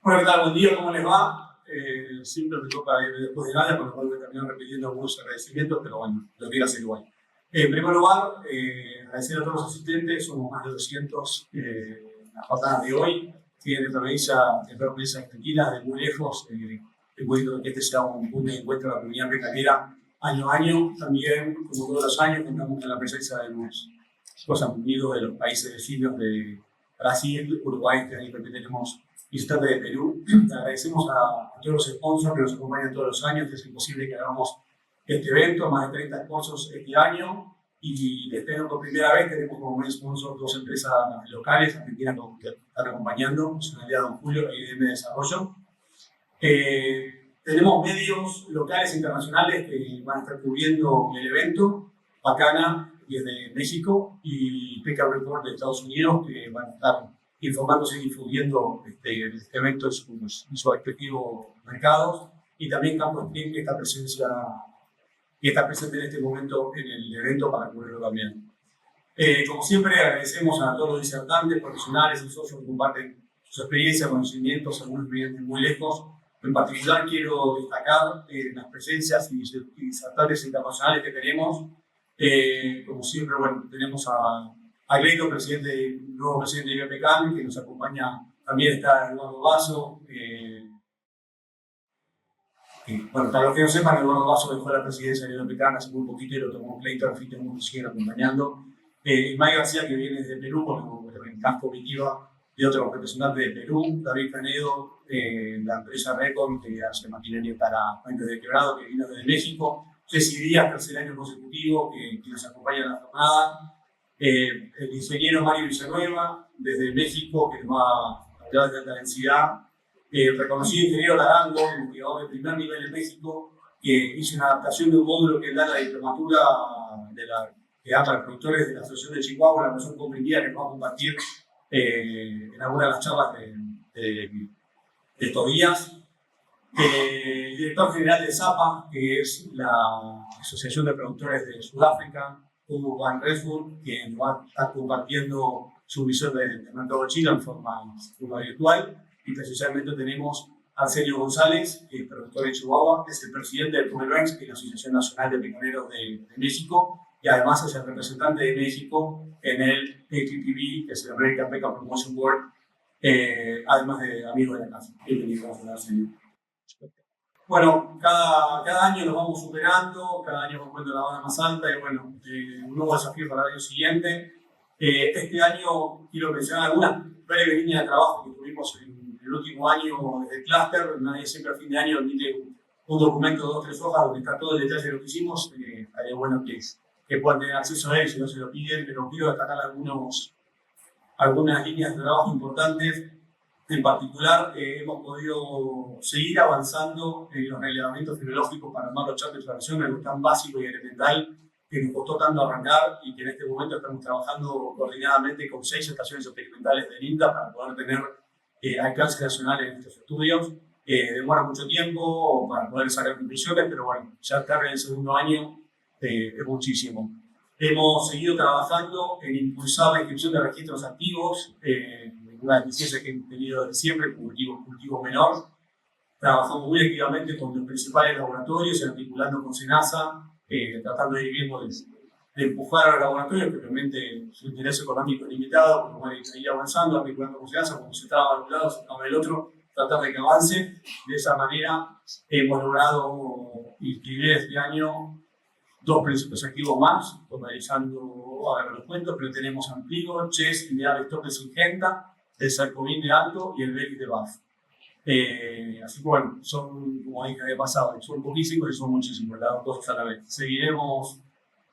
Bueno, ¿qué tal? Buen día, ¿cómo les va? Siempre me toca ir después de nada, con lo cual voy a terminar repitiendo algunos agradecimientos, pero bueno, lo quiero hacer igual. En primer lugar, agradecer a todos los asistentes, somos más de 200 en la jornada de hoy, que de provincia tranquila, de muy lejos, pudiendo que este sea un punto de encuentro de la comunidad pecanera año a año. También, como todos los años, contamos con la presencia de los amigos de los países vecinos de Brasil, Uruguay, que ahí también tenemos visitantes de Perú. Agradecemos a todos los sponsors que nos acompañan todos los años, que es imposible que hagamos este evento, más de 30 sponsors este año, y este año por primera vez tenemos como main sponsor dos empresas locales argentinas que están acompañando, Nacionalidad Don Julio y IDM Desarrollo. Tenemos medios locales e internacionales que van a estar cubriendo el evento, Pacana desde México y PK Report de Estados Unidos, que van a estar informándose y difundiendo este evento en sus respectivos mercados, y también Campo Spring, que está presente en este momento en el evento para cubrirlo también. Como siempre, agradecemos a todos los disertantes, profesionales y socios que comparten sus experiencias, conocimientos, algunos vienen muy lejos. En particular, quiero destacar las presencias y disertantes internacionales que tenemos. Como siempre, bueno, tenemos a Gleito, nuevo presidente de IBPCAN, que nos acompaña. También está Eduardo Basso. Bueno, para los que no sepan, Eduardo Basso dejó la presidencia de IBPCAN hace muy poquito y lo tomó Gleito, al fin nos siguen acompañando. Ismael García, que viene desde Perú, con la comitiva de otros representantes de Perú. David Canedo, la empresa Recon, que hace maquinaria para Puentes de Quebrado, que vino desde México. Jessy Díaz, tercer año consecutivo, que nos acompaña en la jornada. El ingeniero Mario Villanueva, desde México, que nos va a hablar de alta densidad. El reconocido ingeniero Larango, investigador de primer nivel en México, que hizo una adaptación de un módulo que da la diplomatura que da para productores de la Asociación de Chihuahua, la versión comprimida, que nos va a compartir en alguna de las charlas de estos días. El director general de ZAPA, que es la Asociación de Productores de Sudáfrica, Hugo Van Resburg, que nos va a estar compartiendo su visión del mercado chino en forma virtual. Y precisamente tenemos a Arsenio González, que es productor de Chihuahua, que es el presidente del PUMEBENS, que es la Asociación Nacional de Pecaneros de México, y además es el representante de México en el ATPB, que es el American Pecan Promotion Board, además de amigo de la casa. Bienvenido a Arsenio. Bueno, cada año nos vamos superando, cada año vamos poniendo la vara más alta y bueno, un nuevo desafío para el año siguiente. Este año quiero mencionar algunas breves líneas de trabajo que tuvimos en el último año desde el clúster. Nadie siempre a fin de año emite un documento de 2 o 3 hojas donde está todo el detalle de lo que hicimos. Estaría bueno que puedan tener acceso a él si no se lo piden, pero quiero destacar algunas líneas de trabajo importantes. En particular, hemos podido seguir avanzando en los relevamientos filológicos para armar los charts de traducción, algo tan básico y elemental que nos costó tanto arrancar y que en este momento estamos trabajando coordinadamente con 6 estaciones experimentales del INTA para poder tener alcance nacional en estos estudios. Demora mucho tiempo para poder sacar conclusiones, pero bueno, ya estar en el segundo año es muchísimo. Hemos seguido trabajando en impulsar la inscripción de registros activos, una deficiencia que hemos tenido desde siempre, cultivo menor. Trabajamos muy activamente con los principales laboratorios, articulando con SENASA, tratando de empujar a los laboratorios, que realmente su interés económico es limitado, porque bueno, seguir avanzando, articulando con SENASA, como se estaba de un lado, se estaba del otro, tratar de que avance. De esa manera hemos logrado inscribir este año 2 principios activos más, totalizando, ahora los cuentos, pero tenemos Ampligo, Chess, Ideal Stock de Singenta, el Sarcovin de Alto y el Belis de Bath. Así que bueno, son, como dije había pasado, son poquísimos y son muchísimos, las 2 cosas a la vez. Seguiremos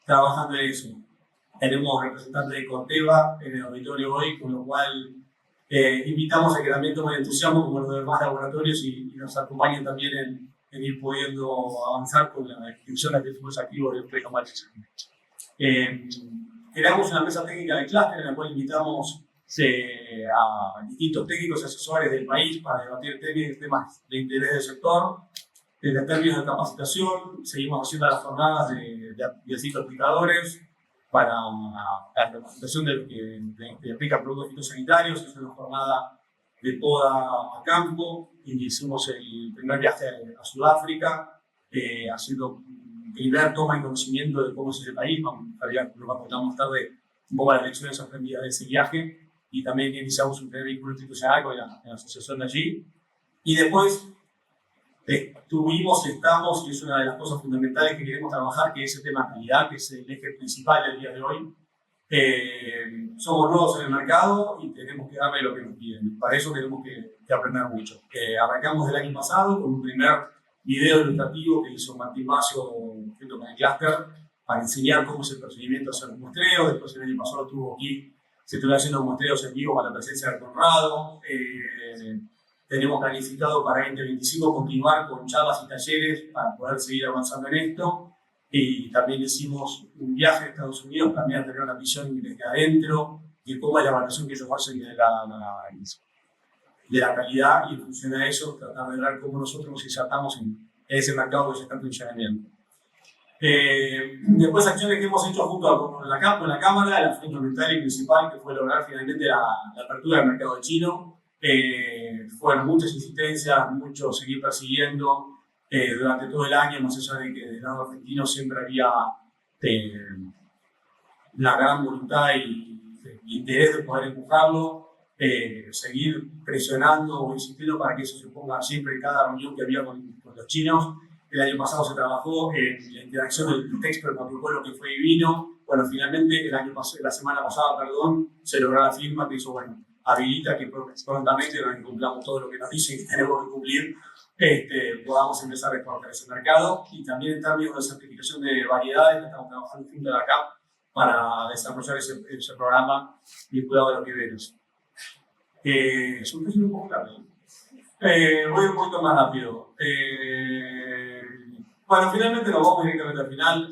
trabajando en eso. Tenemos representantes de Corteva en el auditorio hoy, con lo cual invitamos a que también tomen entusiasmo como los demás laboratorios y nos acompañen también en ir pudiendo avanzar con la inscripción de activos activos del precampal. Creamos una mesa técnica de clúster en la cual invitamos a distintos técnicos y asesores del país para debatir temas de interés del sector. En términos de capacitación, seguimos haciendo las jornadas de cicloaplicadores para la capacitación de aplica productos fitosanitarios. Es una jornada de poda a campo, y hicimos el primer viaje a Sudáfrica, haciendo primer toma y conocimiento de cómo es ese país. Lo vamos a contar más tarde un poco las lecciones aprendidas de ese viaje, y también iniciamos un primer vínculo institucional con la asociación de allí. Y después estamos, y es una de las cosas fundamentales que queremos trabajar, que es el tema calidad, que es el eje principal del día de hoy. Somos nuevos en el mercado y tenemos que darle lo que nos piden. Para eso tenemos que aprender mucho. Arrancamos el año pasado con un primer video ilustrativo que hizo Martín Macio junto con el Cluster para enseñar cómo es el procedimiento de hacer los muestreos. Después el año pasado se estuvieron haciendo muestreos en vivo con la presencia de Conrado. Tenemos planificado para 2025 continuar con charlas y talleres para poder seguir avanzando en esto. Y también hicimos un viaje a Estados Unidos también a tener una visión desde adentro y cómo es la evaluación que ellos hacen de la calidad, y en función a eso tratar de ver cómo nosotros nos insertamos en ese mercado que ya está en funcionamiento. Después, acciones que hemos hecho junto con la Cámara, la fundamental y principal, que fue lograr finalmente la apertura del mercado chino. Fueron muchas insistencias, mucho seguir persiguiendo durante todo el año, más allá de que del lado argentino siempre había la gran voluntad y interés de poder empujarlo, seguir presionando o insistiendo para que eso se ponga siempre en cada reunión que había con los chinos. El año pasado se trabajó en la interacción del texto del protocolo, que fue divino. Bueno, finalmente la semana pasada, se logró la firma, que eso, bueno, habilita que prontamente, una vez que cumplamos todo lo que nos dicen que tenemos que cumplir, podamos empezar a exportar ese mercado. Y también en términos de certificación de variedades, estamos trabajando junto a la CAP para desarrollar ese programa vinculado a los niveles. Es un poco largo. Voy un poquito más rápido. Bueno, finalmente nos vamos directamente al final.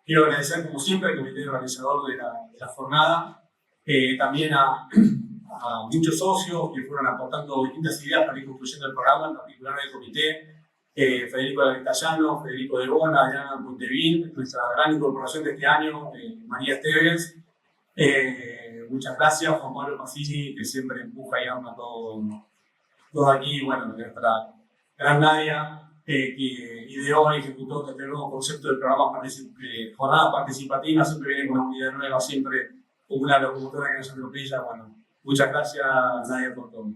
Quiero agradecer, como siempre, al comité organizador de la jornada, también a muchos socios que fueron aportando distintas ideas para ir construyendo el programa, en particular del comité. Federico Castellano, Federico de Bona, Adriana Pontevín, nuestra gran incorporación de este año, María Esteves. Muchas gracias, Juan Pablo Pasini, que siempre empuja y arma todo aquí. Bueno, nuestra gran Nadia, que ideó y ejecutó este nuevo concepto del programa jornada participativa. Siempre viene con una idea nueva, siempre con una locomotora que nos atropella. Bueno, muchas gracias, Nadia, por todo.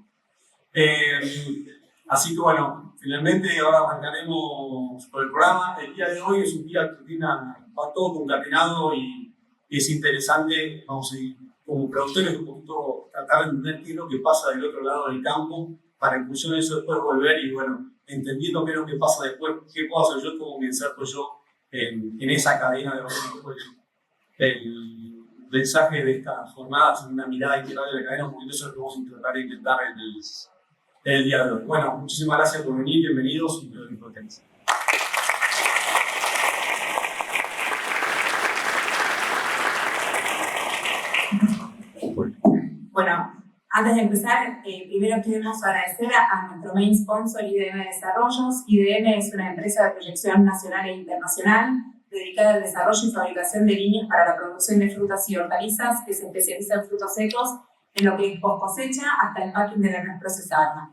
Así que bueno, finalmente ahora arrancaremos con el programa. El día de hoy es un día que va todo concatenado y es interesante. Vamos a ir como productores un poquito tratar de entender qué es lo que pasa del otro lado del campo, para en función de eso después volver y bueno, entendiendo qué es lo que pasa después, qué puedo hacer yo, cómo me inserto yo en esa cadena de valor. El mensaje de esta jornada es una mirada integral de la cadena, porque eso es lo que vamos a intentar el día de hoy. Bueno, muchísimas gracias por venir, bienvenidos y espero que disfruten. Bueno, antes de empezar, primero queremos agradecer a nuestro main sponsor, IDM Desarrollos. IDM es una empresa de proyección nacional e internacional dedicada al desarrollo y fabricación de líneas para la producción de frutas y hortalizas, que se especializa en frutos secos, en lo que es post cosecha hasta el packing de la nuez procesada.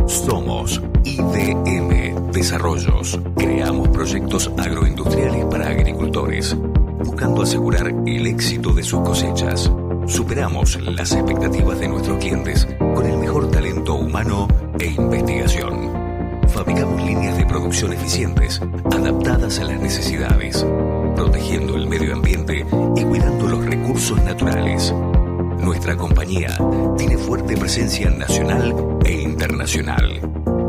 Somos IDM Desarrollos. Creamos proyectos agroindustriales para agricultores, buscando asegurar el éxito de sus cosechas. Superamos las expectativas de nuestros clientes con el mejor talento humano e investigación. Fabricamos líneas de producción eficientes, adaptadas a las necesidades, protegiendo el medio ambiente y cuidando los recursos naturales. Nuestra compañía tiene fuerte presencia nacional e internacional,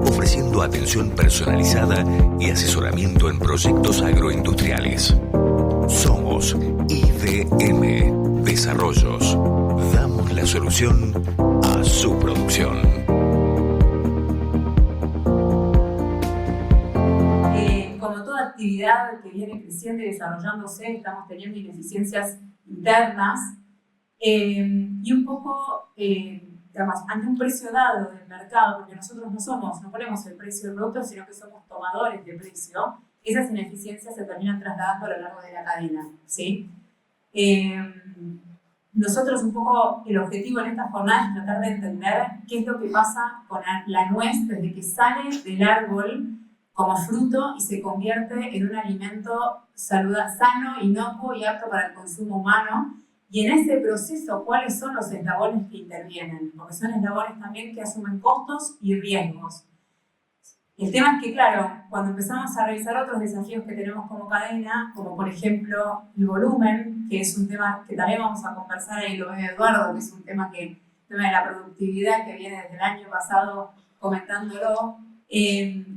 ofreciendo atención personalizada y asesoramiento en proyectos agroindustriales. Somos IDM Desarrollos. Damos la solución a su producción. Como toda actividad que viene creciendo y desarrollándose, estamos teniendo ineficiencias internas y un poco, digamos, ante un precio dado del mercado, porque nosotros no ponemos el precio del producto, sino que somos tomadores de precio. Esas ineficiencias se terminan trasladando a lo largo de la cadena, ¿sí? nosotros un poco el objetivo en esta jornada es tratar de entender qué es lo que pasa con la nuez desde que sale del árbol como fruto y se convierte en un alimento sano, inocuo y apto para el consumo humano. Y en ese proceso, ¿cuáles son los eslabones que intervienen? Porque son eslabones también que asumen costos y riesgos. El tema es que, claro, cuando empezamos a revisar otros desafíos que tenemos como cadena, como por ejemplo el volumen, que es un tema que también vamos a conversar, ahí lo ve Eduardo, que es un tema de la productividad que viene desde el año pasado comentándolo.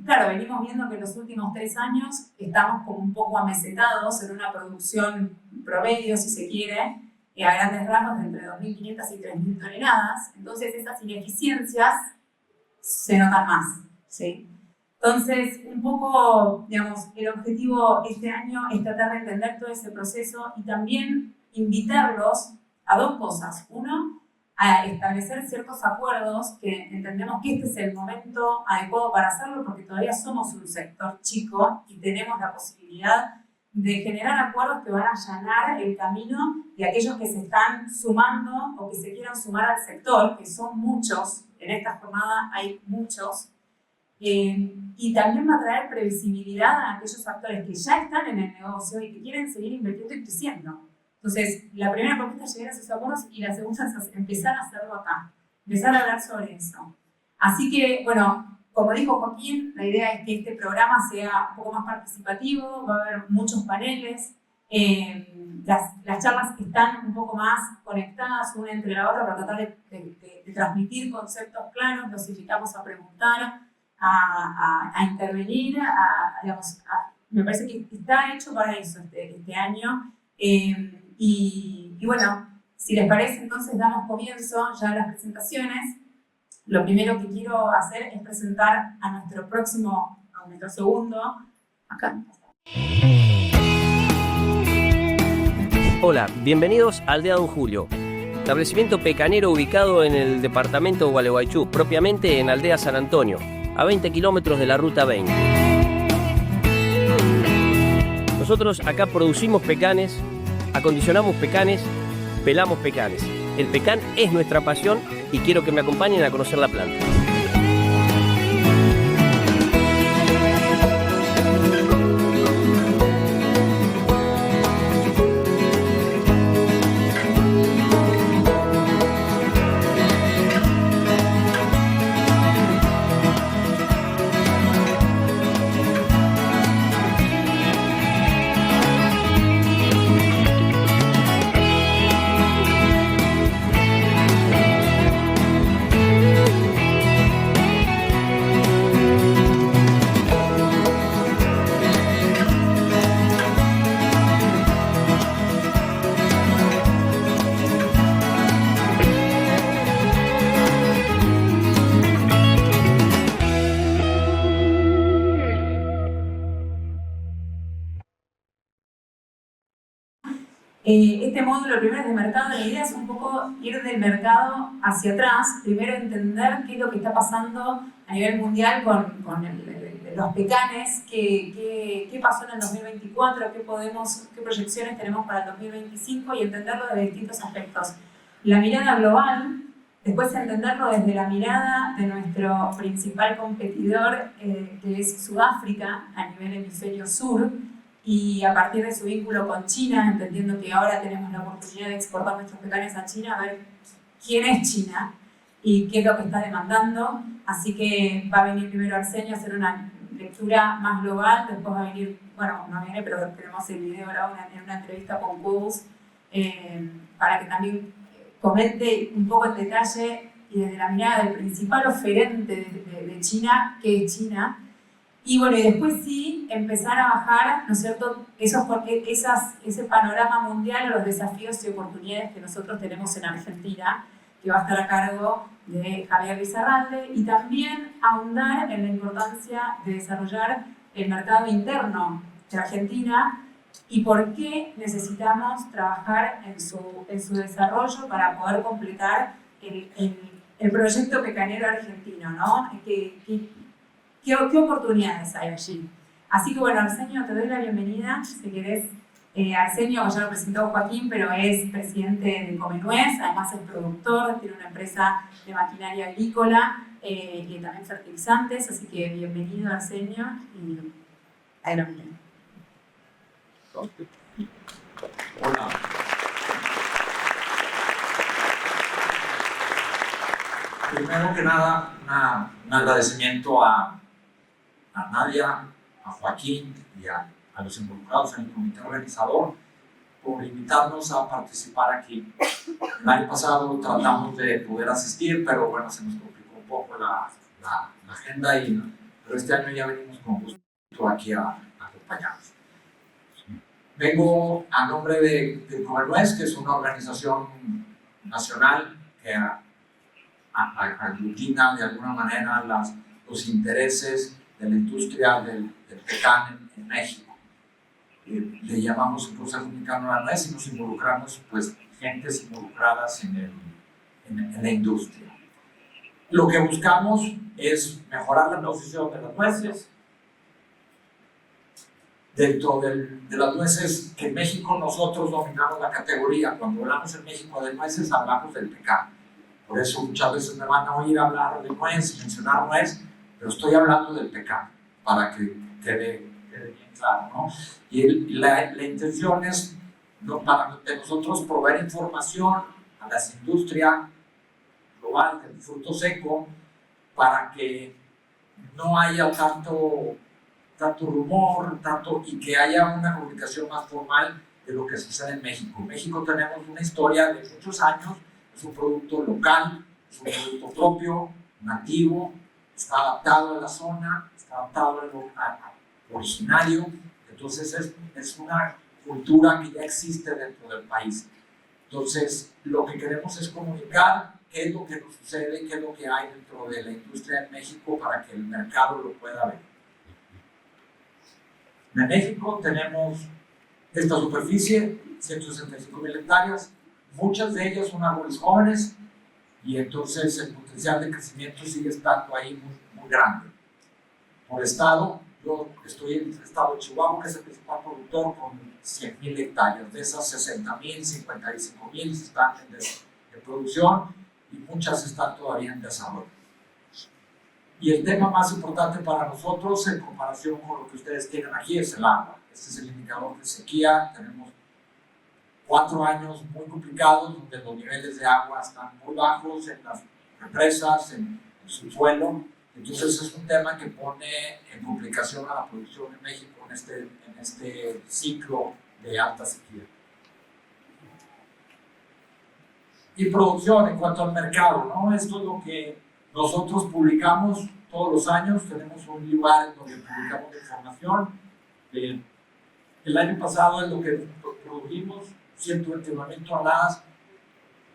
Claro, venimos viendo que en los últimos 3 años estamos como un poco amesetados en una producción promedio, si se quiere, a grandes rasgos de entre 2.500 y 3.000 toneladas. Entonces esas ineficiencias se notan más, ¿sí? Entonces, un poco, digamos, el objetivo este año es tratar de entender todo ese proceso y también invitarlos a 2 cosas. Uno, a establecer ciertos acuerdos que entendemos que este es el momento adecuado para hacerlo porque todavía somos un sector chico y tenemos la posibilidad de generar acuerdos que van a allanar el camino de aquellos que se están sumando o que se quieran sumar al sector, que son muchos, en esta jornada hay muchos, y también va a traer previsibilidad a aquellos actores que ya están en el negocio y que quieren seguir invirtiendo y creciendo. Entonces, la primera propuesta es llegar a esos acuerdos y la segunda es empezar a hacerlo acá, empezar a hablar sobre eso. Así que, bueno, como dijo Joaquín, la idea es que este programa sea un poco más participativo, va a haber muchos paneles, las charlas están un poco más conectadas una entre la otra para tratar de transmitir conceptos claros, los invitamos a preguntar, a intervenir, me parece que está hecho para eso este año. Y bueno, si les parece, entonces damos comienzo ya a las presentaciones. Lo primero que quiero hacer es presentar a nuestro segundo, acá. Hola, bienvenidos a Aldea Don Julio, establecimiento pecanero ubicado en el departamento de Gualeguaychú, propiamente en Aldea San Antonio, a 20 kilómetros de la Ruta 20. Nosotros acá producimos pecanes, acondicionamos pecanes, pelamos pecanes. El pecan es nuestra pasión y quiero que me acompañen a conocer la planta. Este módulo primero es de mercado, la idea es un poco ir del mercado hacia atrás, primero entender qué es lo que está pasando a nivel mundial con los pecanes, qué pasó en el 2024, qué proyecciones tenemos para el 2025 y entenderlo desde distintos aspectos. La mirada global, después entenderlo desde la mirada de nuestro principal competidor, que es Sudáfrica, a nivel hemisferio sur, y a partir de su vínculo con China, entendiendo que ahora tenemos la oportunidad de exportar nuestros pecanes a China, a ver quién es China y qué es lo que está demandando. Así que va a venir primero Arsenio a hacer una lectura más global, después va a venir, bueno, no viene, pero tenemos el video ahora en una entrevista con Cubus, para que también comente un poco en detalle y desde la mirada del principal oferente de China, qué es China. Y bueno, y después sí, empezar a bajar, ¿no es cierto?, ese panorama mundial, los desafíos y oportunidades que nosotros tenemos en Argentina, que va a estar a cargo de Javier Lizarralde, y también ahondar en la importancia de desarrollar el mercado interno de Argentina y por qué necesitamos trabajar en su desarrollo para poder completar el proyecto pecanero argentino, ¿no? ¿Qué oportunidades hay allí? Así que bueno, Arsenio, te doy la bienvenida, si querés Arsenio, ya lo presentó Joaquín, pero es presidente de Comenuez, además es productor, tiene una empresa de maquinaria agrícola y también fertilizantes, así que bienvenido Arsenio y adelante. Hola. Primero que nada, un agradecimiento a Nadia, a Joaquín y a los involucrados en el comité organizador por invitarnos a participar aquí. El año pasado tratamos de poder asistir, pero bueno, se nos complicó un poco la agenda, pero este año ya venimos con gusto aquí a acompañarnos. Vengo a nombre de Comenuez, que es una organización nacional que aglutina de alguna manera los intereses de la industria del pecan en México. Le llamamos el Consejo Mexicano de la Nuez y nos involucramos, pues, gentes involucradas en la industria. Lo que buscamos es mejorar la posición de las nueces. Dentro de las nueces que en México nosotros dominamos la categoría. Cuando hablamos en México de nueces, hablamos del pecan. Por eso muchas veces me van a oír hablar de nuez, mencionar nuez, pero estoy hablando del pecan, para que quede bien claro, ¿no? Y la intención es para nosotros proveer información a la industria global del fruto seco para que no haya tanto rumor, y que haya una comunicación más formal de lo que sucede en México. En México tenemos una historia de muchos años, es un producto local, es un producto propio, nativo, está adaptado a la zona, está adaptado al originario, entonces es una cultura que ya existe dentro del país. Entonces, lo que queremos es comunicar qué es lo que nos sucede, qué es lo que hay dentro de la industria en México para que el mercado lo pueda ver. En México tenemos esta superficie, 165,000 hectáreas, muchas de ellas son árboles jóvenes y entonces el potencial de crecimiento sigue estando ahí muy grande. Por estado, yo estoy en el estado de Chihuahua, que es el principal productor, con 100,000 hectáreas. De esas 60,000, 55,000 están en producción y muchas están todavía en desarrollo. Y el tema más importante para nosotros, en comparación con lo que ustedes tienen aquí, es el agua. Este es el indicador de sequía. Tenemos 4 años muy complicados, donde los niveles de agua están muy bajos en las represas, en el subsuelo. Entonces es un tema que pone en complicación a la producción en México en este ciclo de alta sequía. Y producción en cuanto al mercado, ¿no? Esto es lo que nosotros publicamos todos los años. Tenemos un lugar en donde publicamos información. El año pasado es lo que produjimos, 129,000 toneladas.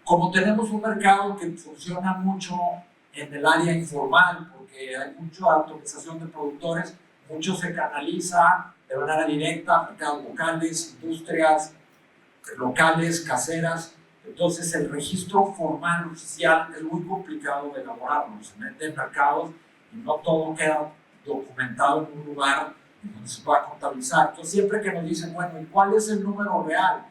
Como tenemos un mercado que funciona mucho en el área informal, porque hay mucha autorización de productores, mucho se canaliza de manera directa a mercados locales, industrias locales, caseras. Entonces el registro formal oficial es muy complicado de elaborarlo, se mete en mercados y no todo queda documentado en un lugar donde se pueda contabilizar. Entonces siempre que nos dicen, bueno, ¿y cuál es el número real?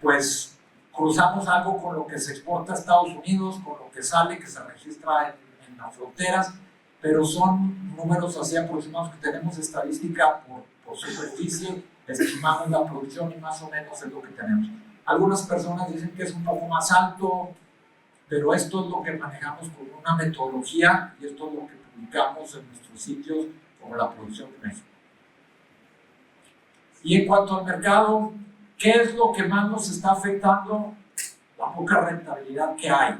Pues cruzamos algo con lo que se exporta a Estados Unidos, con lo que sale, que se registra en las fronteras, pero son números así aproximados que tenemos estadística por superficie, estimamos la producción y más o menos es lo que tenemos. Algunas personas dicen que es un poco más alto, pero esto es lo que manejamos con una metodología y esto es lo que publicamos en nuestros sitios como la producción de México. Y en cuanto al mercado, ¿qué es lo que más nos está afectando? La poca rentabilidad que hay.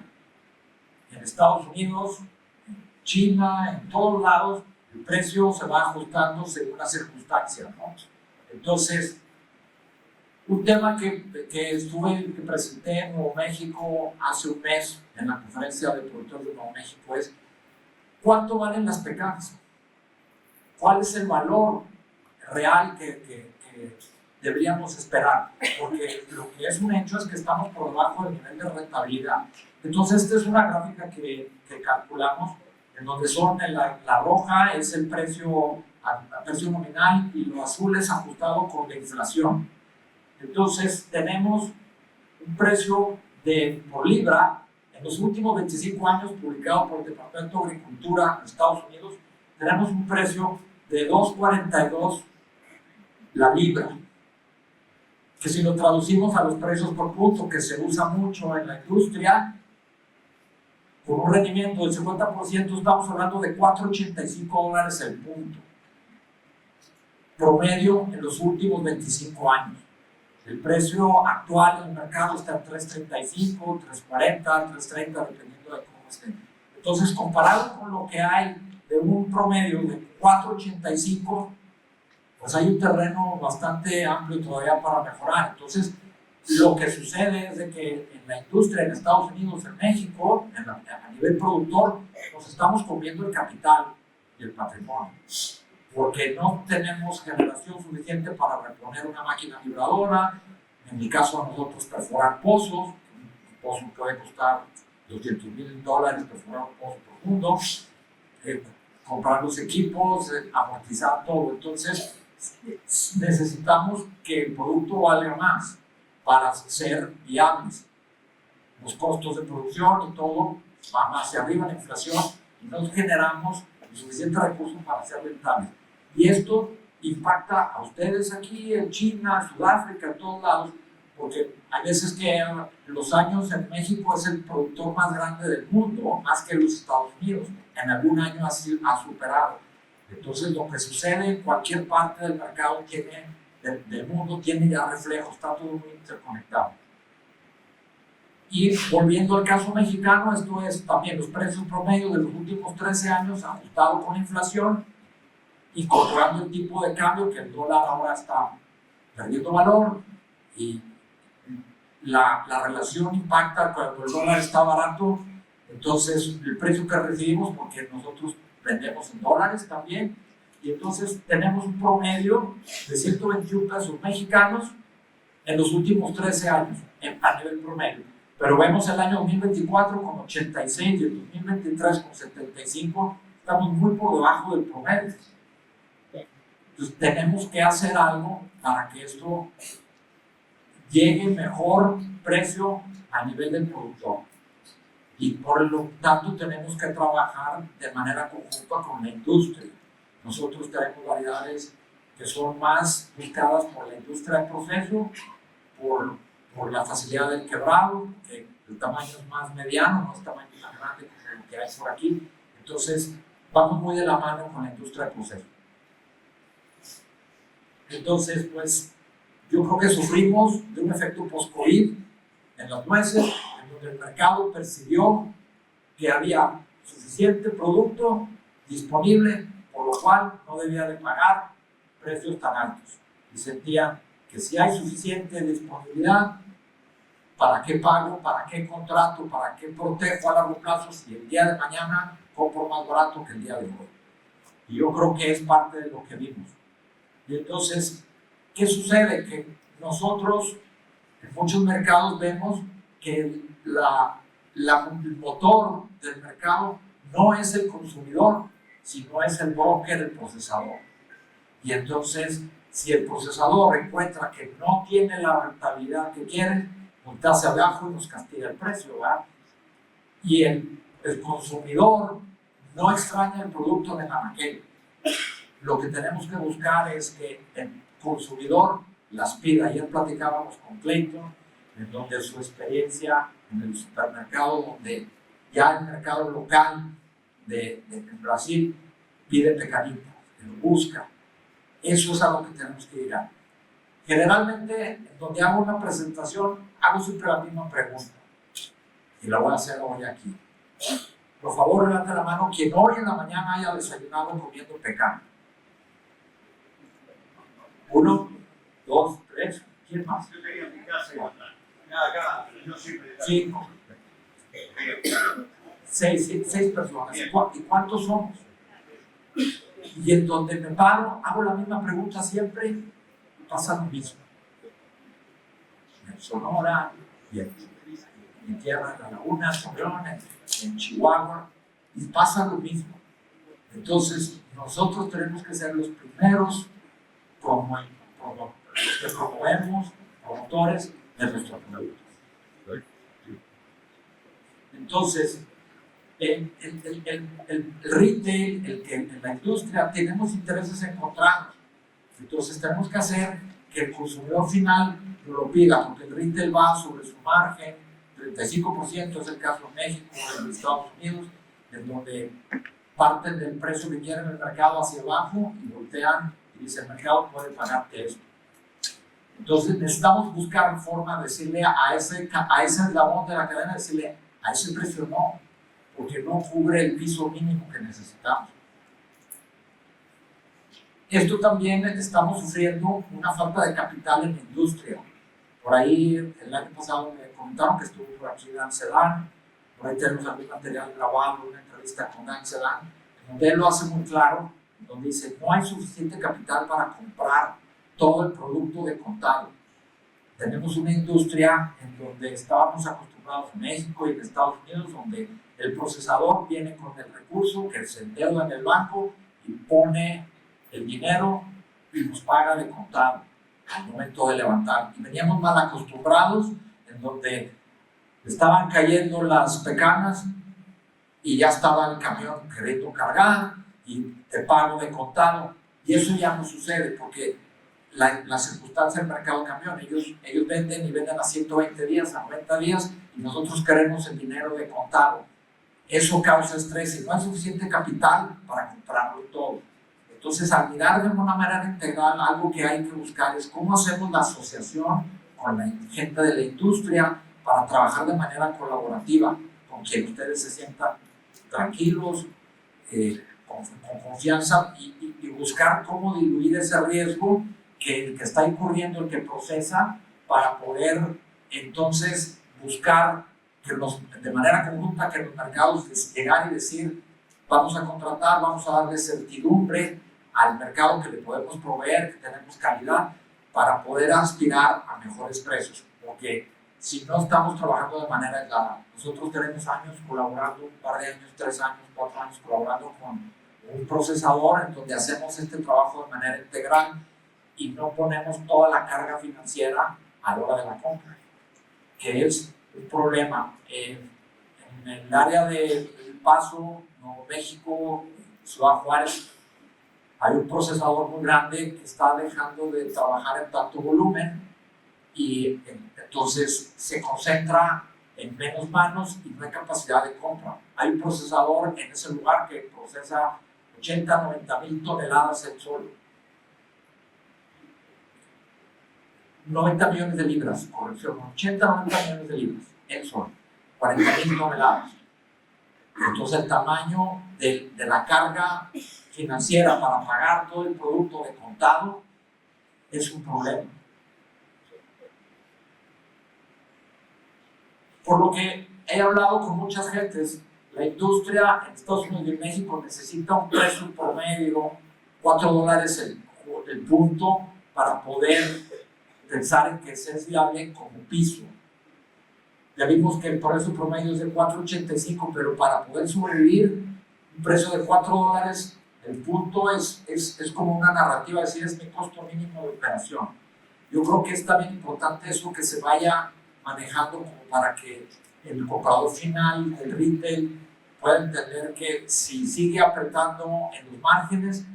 En Estados Unidos, en China, en todos lados, el precio se va ajustando según las circunstancias, ¿no? Entonces, un tema que presenté en Nuevo México hace un mes en la conferencia de productores de Nuevo México es ¿cuánto valen las pecanas? ¿Cuál es el valor real que deberíamos esperar? Porque lo que es un hecho es que estamos por debajo del nivel de rentabilidad. Entonces esta es una gráfica que calculamos en donde la roja es el precio nominal y lo azul es ajustado con la inflación. Entonces tenemos un precio por libra en los últimos 25 años publicado por el Departamento de Agricultura de Estados Unidos. Tenemos un precio de 2.42 la libra, que si lo traducimos a los precios por punto, que se usa mucho en la industria, con un rendimiento del 50%, estamos hablando de $4.85 el punto promedio en los últimos 25 años. El precio actual en el mercado está en 3.35, 3.40, 3.30, dependiendo de cómo esté. Entonces, comparado con lo que hay de un promedio de 4.85, pues hay un terreno bastante amplio todavía para mejorar. Entonces, lo que sucede es de que en la industria, en Estados Unidos, en México, a nivel productor, nos estamos comiendo el capital y el patrimonio, porque no tenemos generación suficiente para reponer una máquina libradora. En mi caso, a nosotros perforar pozos, un pozo puede costar $200,000 perforar un pozo profundo, comprar los equipos, amortizar todo. Entonces, necesitamos que el producto valga más para ser viables. Los costos de producción y todo van hacia arriba, la inflación, y no generamos suficientes recursos para ser rentables. Y esto impacta a ustedes aquí, en China, en Sudáfrica, en todos lados, porque hay veces que los años en México es el productor más grande del mundo, más que los Estados Unidos. En algún año ha superado. Entonces, lo que sucede en cualquier parte del mercado del mundo tiene ya reflejos, está todo muy interconectado. Y volviendo al caso mexicano, esto es también los precios promedio de los últimos 13 años ajustado con la inflación y controlando el tipo de cambio, que el dólar ahora está perdiendo valor y la relación impacta cuando el dólar está barato. Entonces el precio que recibimos, porque nosotros vendemos en dólares también, y entonces tenemos un promedio de 121 pesos mexicanos en los últimos 13 años a nivel promedio. Pero vemos el año 2024 con 86 y el 2023 con 75, estamos muy por debajo del promedio. Entonces tenemos que hacer algo para que esto llegue mejor precio a nivel del productor. Y por lo tanto tenemos que trabajar de manera conjunta con la industria. Nosotros tenemos variedades que son más buscadas por la industria de proceso, por la facilidad del quebrado, que el tamaño es más mediano, no es tamaño tan grande como el que hay por aquí. Entonces, vamos muy de la mano con la industria de proceso. Entonces, pues, yo creo que sufrimos de un efecto post-COVID en las nueces, en donde el mercado percibió que había suficiente producto disponible, por lo cual no debía de pagar precios tan altos. Y sentían que si hay suficiente disponibilidad, ¿para qué pago? ¿Para qué contrato? ¿Para qué protejo a largo plazo si el día de mañana compro más barato que el día de hoy? Y yo creo que es parte de lo que vimos. Y entonces, ¿qué sucede? Que nosotros en muchos mercados vemos que el motor del mercado no es el consumidor, sino es el broker, el procesador. Y entonces, si el procesador encuentra que no tiene la rentabilidad que quiere, voltea hacia abajo y nos castiga el precio, ¿verdad? Y el consumidor no extraña el producto de la anaquel. Lo que tenemos que buscar es que el consumidor las pida. Ayer platicábamos con Clayton, en donde su experiencia en el supermercado, donde ya el mercado local de Brasil pide pecanita, lo busca. Eso es a lo que tenemos que llegar. Generalmente, donde hago una presentación, hago siempre la misma pregunta. Y la voy a hacer hoy aquí. Por favor, levante la mano quien hoy en la mañana haya desayunado comiendo pecan. 1, 2, 3. ¿Quién más? Yo tenía en mi casa y acá, yo siempre. 5. 6 personas. ¿Y cuántos somos? Y en donde me paro, hago la misma pregunta siempre, pasa lo mismo. En Sonora, y en tierra de la Laguna, Torreón, en Chihuahua, y pasa lo mismo. Entonces, nosotros tenemos que ser los primeros, como los que promovemos, promotores de nuestro producto. Entonces, el retail, en la industria, tenemos intereses encontrados. Entonces, tenemos que hacer que el consumidor final lo pida, porque el retail va sobre su margen, 35% es el caso en México, en Estados Unidos, en donde parten del precio que quieren el mercado hacia abajo y voltean y dicen, el mercado puede pagarte esto. Entonces, necesitamos buscar forma de decirle a ese eslabón de la cadena, decirle, a ese precio no, porque no cubre el piso mínimo que necesitamos. Esto también estamos sufriendo una falta de capital en la industria. Por ahí el año pasado me comentaron que estuvo por aquí Dan Sedan, por ahí tenemos algún material grabado, una entrevista con Dan Sedan, donde él lo hace muy claro, donde dice, no hay suficiente capital para comprar todo el producto de contado. Tenemos una industria en donde estábamos acostumbrados en México y en Estados Unidos, donde el procesador viene con el recurso que se endeuda en el banco y pone el dinero y nos paga de contado al momento de levantar. Y veníamos mal acostumbrados, en donde estaban cayendo las pecanas y ya estaba el camión queriendo cargar y te pago de contado. Y eso ya no sucede porque la circunstancia del mercado cambió. Ellos venden y venden a 120 días, a 90 días y nosotros queremos el dinero de contado. Eso causa estrés y no hay suficiente capital para comprarlo todo. Entonces, al mirar de una manera integral, algo que hay que buscar es cómo hacemos la asociación con la gente de la industria para trabajar de manera colaborativa, con quien ustedes se sientan tranquilos, con confianza y buscar cómo diluir ese riesgo que está incurriendo el que procesa para poder entonces buscar de manera conjunta que los mercados llegar y decir vamos a contratar, vamos a darle certidumbre al mercado que le podemos proveer, que tenemos calidad para poder aspirar a mejores precios, porque si no estamos trabajando de manera clara, nosotros tenemos años colaborando, un par de años, 3 años, 4 años colaborando con un procesador en donde hacemos este trabajo de manera integral y no ponemos toda la carga financiera a la hora de la compra, que es un problema. En el área de El Paso, Nuevo México, Ciudad Juárez, hay un procesador muy grande que está dejando de trabajar en tanto volumen y entonces se concentra en menos manos y no hay capacidad de compra. Hay un procesador en ese lugar que procesa 80, 90 mil toneladas él solo. 90 millones de libras, corrección, 80, 90 millones de libras, él solo, 40 mil toneladas. Entonces el tamaño de la carga financiera para pagar todo el producto de contado es un problema. Por lo que he hablado con muchas gentes, la industria en Estados Unidos y en México necesita un precio promedio, $4 el punto, para poder pensar en que es viable como piso. Ya vimos que el precio promedio es de $4.85, pero para poder sobrevivir, un precio de $4 el punto es como una narrativa, es decir, es mi costo mínimo de operación. Yo creo que es también importante eso que se vaya manejando como para que el comprador final, el retail, pueda entender que si sigue apretando en los márgenes,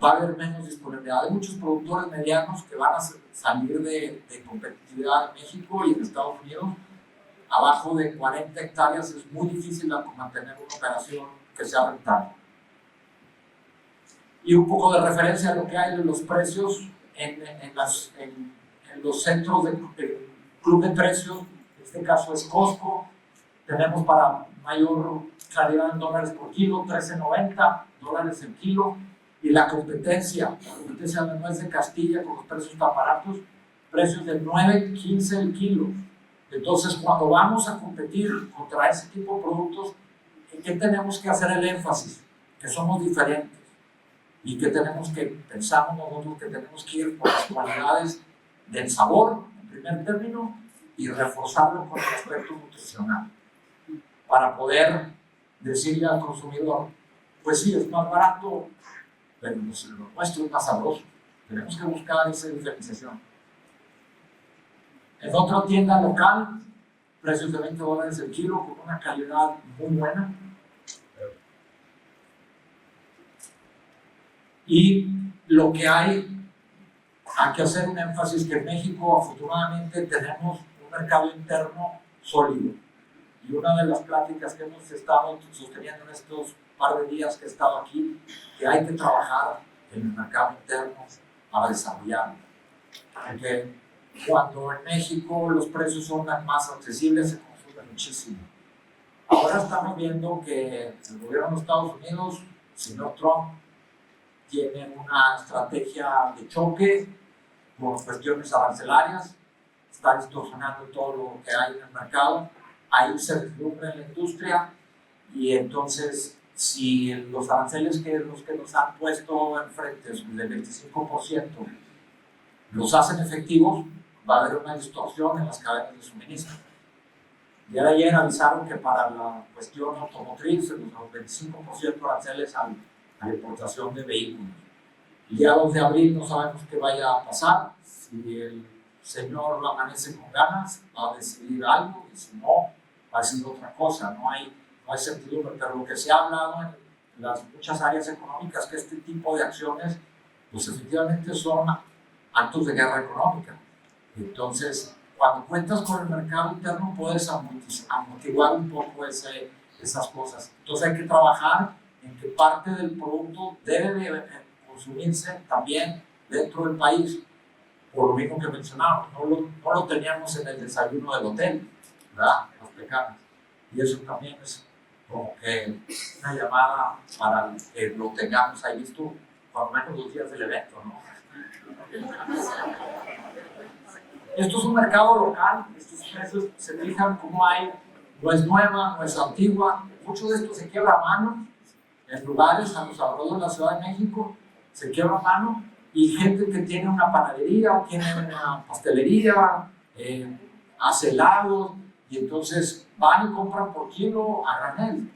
va a haber menos disponibilidad. Hay muchos productores medianos que van a salir de competitividad en México y en Estados Unidos. Abajo de 40 hectáreas es muy difícil mantener una operación que sea rentable. Y un poco de referencia a lo que hay de los precios en los centros de club de precios, en este caso es Costco, tenemos para mayor claridad en dólares por kilo, $13.90 el kilo, y la competencia de nuez de Castilla con los precios tan baratos, precios de $9.15 el kilo. Entonces, cuando vamos a competir contra ese tipo de productos, ¿en qué tenemos que hacer el énfasis? Que somos diferentes y que tenemos que, pensamos nosotros que tenemos que ir por las cualidades del sabor, en primer término, y reforzarlo con el aspecto nutricional, para poder decirle al consumidor, pues sí, es más barato, pero lo nuestro es más sabroso. Tenemos que buscar esa diferenciación. En otra tienda local, precios de $20 el kilo, con una calidad muy buena. Y lo que hay que hacer un énfasis que en México afortunadamente tenemos un mercado interno sólido. Y una de las pláticas que hemos estado sosteniendo en estos par de días que he estado aquí, que hay que trabajar en el mercado interno para desarrollarlo. Porque cuando en México los precios son más accesibles, se consume muchísimo. Ahora estamos viendo que el gobierno de Estados Unidos, el señor Trump, tiene una estrategia de choque por cuestiones arancelarias, está distorsionando todo lo que hay en el mercado, hay incertidumbre en la industria y entonces si los aranceles que nos han puesto enfrente del 25% los hacen efectivos, va a haber una distorsión en las cadenas de suministro. Ya de ayer avisaron que para la cuestión automotriz, los 25% aranceles a la importación de vehículos. El día 2 de abril no sabemos qué vaya a pasar. Si el señor amanece con ganas, va a decidir algo, y si no, va a decir otra cosa. No hay certidumbre, pero lo que se ha hablado en las muchas áreas económicas, que este tipo de acciones, pues efectivamente son actos de guerra económica. Entonces, cuando cuentas con el mercado interno, puedes amortiguar un poco esas cosas. Entonces hay que trabajar en que parte del producto debe de consumirse también dentro del país, por lo mismo que mencionamos, no lo teníamos en el desayuno del hotel, ¿verdad? Los pecados. Y eso también es como que una llamada para que lo tengamos ahí listo, por lo menos 2 días del evento, ¿no? Esto es un mercado local, estos precios se fijan cómo hay, no es nueva, no es antigua, mucho de esto se quiebra a mano, en lugares a los alrededores de la Ciudad de México, se quiebra a mano, y gente que tiene una panadería o tiene una pastelería, hace helados, y entonces van y compran por kilo a granel.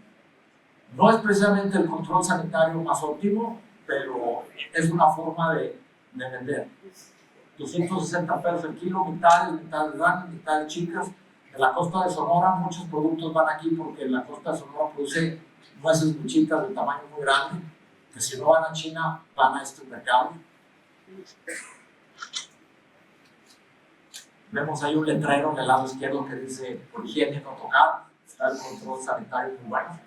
No es precisamente el control sanitario más óptimo, pero es una forma de vender. 260 pesos el kilo, mitad grandes, mitad chicas. En la costa de Sonora muchos productos van aquí porque la costa de Sonora produce nueces muy chicas de tamaño muy grande, que si no van a China, van a este mercado. Vemos ahí un letrero en el lado izquierdo que dice por higiene no tocar, está el control sanitario muy bueno.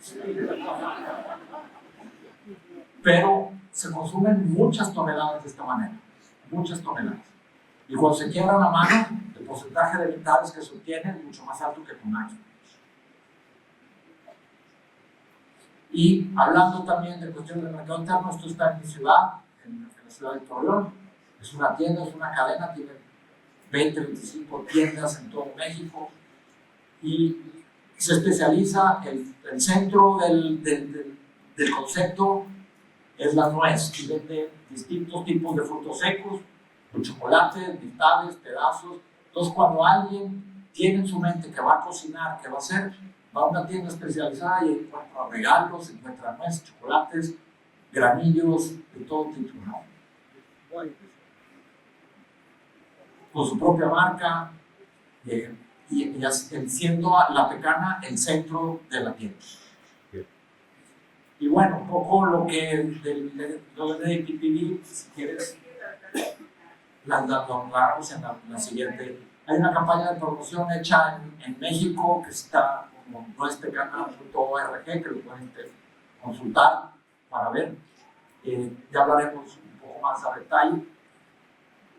Pero se consumen muchas toneladas de esta manera, muchas toneladas. Y cuando se quiebra la mano, el porcentaje de mitades que se obtiene es mucho más alto que con años. Y hablando también de cuestiones del mercado interno, esto está en mi ciudad, en la ciudad de Torreón. Es una tienda, es una cadena, tiene 20, 25 tiendas en todo México y se especializa, el centro del concepto es la nuez y vende distintos tipos de frutos secos, de chocolate, mitades, pedazos. Entonces cuando alguien tiene en su mente que va a cocinar, que va a hacer, va a una tienda especializada y encuentra regalos, encuentra nueces, chocolates, granillos de todo tipo, ¿no? Con su propia marca y siendo la pecana el centro de la tienda. Y bueno, un poco lo que lo de PPD, si quieres, lo hablamos en la siguiente. Hay una campaña de promoción hecha en México que está como nuespecana.org, que lo pueden consultar para ver. Ya hablaremos un poco más a detalle.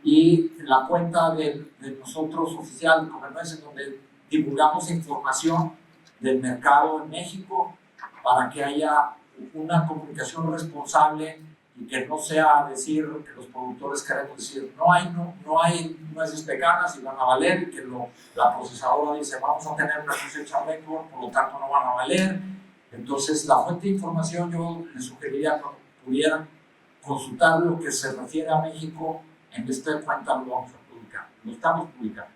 Y la cuenta de nosotros oficial de Comernueces, donde divulgamos información del mercado en México para que haya una comunicación responsable y que no sea decir que los productores queremos decir no hay nueces pecanas y van a valer, y que la procesadora dice vamos a tener una cosecha récord, por lo tanto no van a valer. Entonces la fuente de información yo les sugeriría que pudieran consultar lo que se refiere a México. En esta cuenta lo vamos a publicar, lo estamos publicando.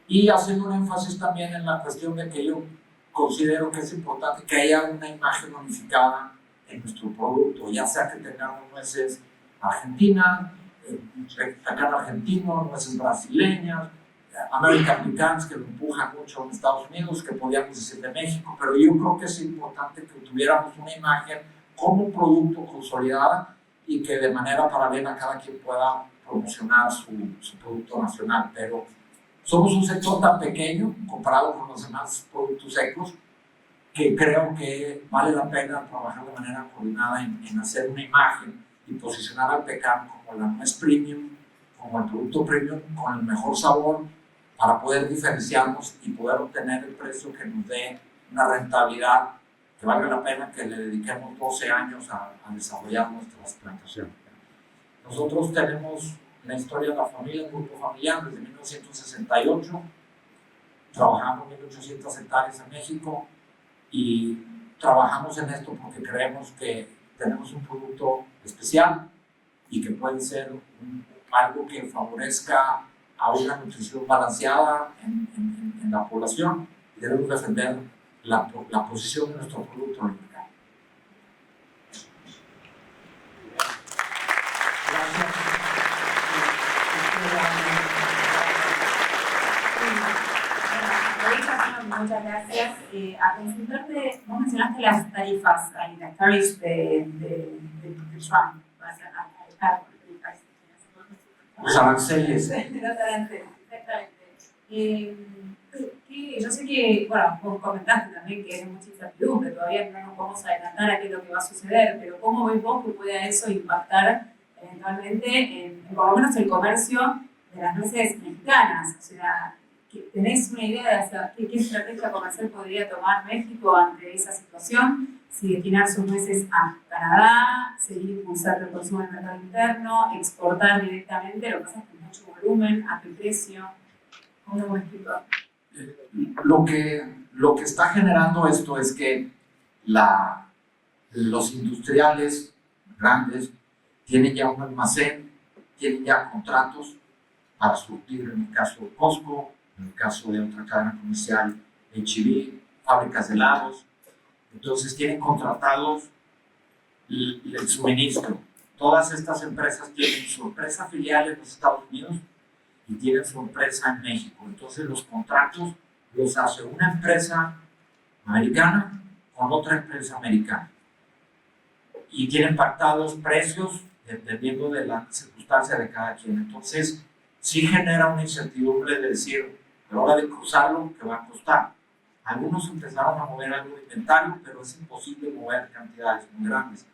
Y haciendo un énfasis también en la cuestión de que yo considero que es importante que haya una imagen unificada en nuestro producto, ya sea que tengamos nueces argentinas, pecan argentino, nueces brasileñas, American Pecans, que lo empujan mucho en Estados Unidos, que podíamos decir de México, pero yo creo que es importante que tuviéramos una imagen como producto consolidada y que de manera paralela cada quien pueda promocionar su producto nacional. Pero somos un sector tan pequeño comparado con los demás productos secos que creo que vale la pena trabajar de manera coordinada en hacer una imagen y posicionar al pecan como la nuez premium, como el producto premium con el mejor sabor, para poder diferenciarnos y poder obtener el precio que nos dé una rentabilidad que valga la pena que le dediquemos 12 años a desarrollar nuestras plantaciones. Nosotros tenemos la historia de la familia, un grupo familiar desde 1968, trabajamos 1.800 hectáreas en México y trabajamos en esto porque creemos que tenemos un producto especial y que puede ser algo que favorezca a una nutrición balanceada en la población, y debemos defender la posición de nuestro producto en el mercado. Muchas gracias. A consultarte, vos mencionaste las tarifas, las tariffs de Trump. Los aranceles. Los aranceles, exactamente. Yo sé que, bueno, vos comentaste también que hay mucha incertidumbre, todavía no nos podemos adelantar a qué es lo que va a suceder, pero ¿cómo ves vos que pueda eso impactar eventualmente en por lo menos el comercio de las nueces mexicanas? O sea, ¿tenés una idea de hacia qué estrategia comercial podría tomar México ante esa situación? Si destinar sus nueces a Canadá, seguir impulsando el consumo en el mercado interno, exportar directamente, lo que pasa es que mucho volumen, a qué precio. ¿Cómo lo explico? Lo que está generando esto es que los industriales grandes tienen ya un almacén, tienen ya contratos para surtir, en el caso de Costco, en el caso de otra cadena comercial, H-E-B, fábricas de helados. Entonces tienen contratados el suministro. Todas estas empresas tienen su empresa filial en los Estados Unidos y tienen su empresa en México. Entonces los contratos los hace una empresa americana con otra empresa americana. Y tienen pactados precios dependiendo de la circunstancia de cada quien. Entonces sí genera una incertidumbre de decir, a la hora de cruzarlo, ¿qué va a costar? Algunos empezaron a mover algo de inventario, pero es imposible mover cantidades muy grandes.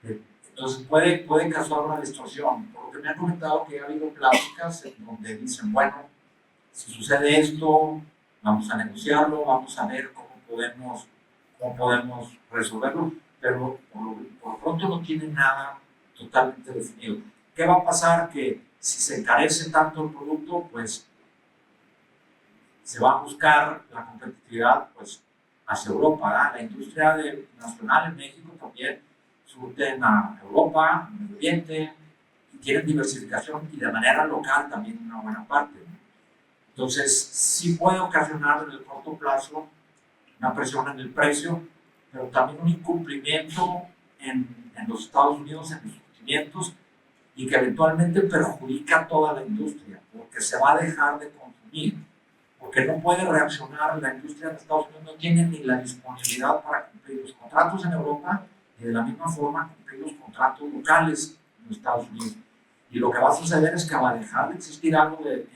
Entonces puede causar una distorsión. Por lo que me han comentado que ha habido pláticas en donde dicen, bueno, si sucede esto, vamos a negociarlo, vamos a ver cómo podemos resolverlo, pero por pronto no tiene nada totalmente definido. ¿Qué va a pasar? Que si se encarece tanto el producto, pues se va a buscar la competitividad pues, hacia Europa, ¿verdad? La industria nacional en México también surten a Europa, Medio Oriente, y tienen diversificación y de manera local también una buena parte, ¿no? Entonces, sí puede ocasionar en el corto plazo una presión en el precio, pero también un incumplimiento en los Estados Unidos en los surtimientos y que eventualmente perjudica a toda la industria, porque se va a dejar de consumir. Porque no puede reaccionar, la industria de Estados Unidos no tiene ni la disponibilidad para cumplir los contratos en Europa y de la misma forma cumplir los contratos locales en Estados Unidos. Y lo que va a suceder es que va a dejar de existir algo de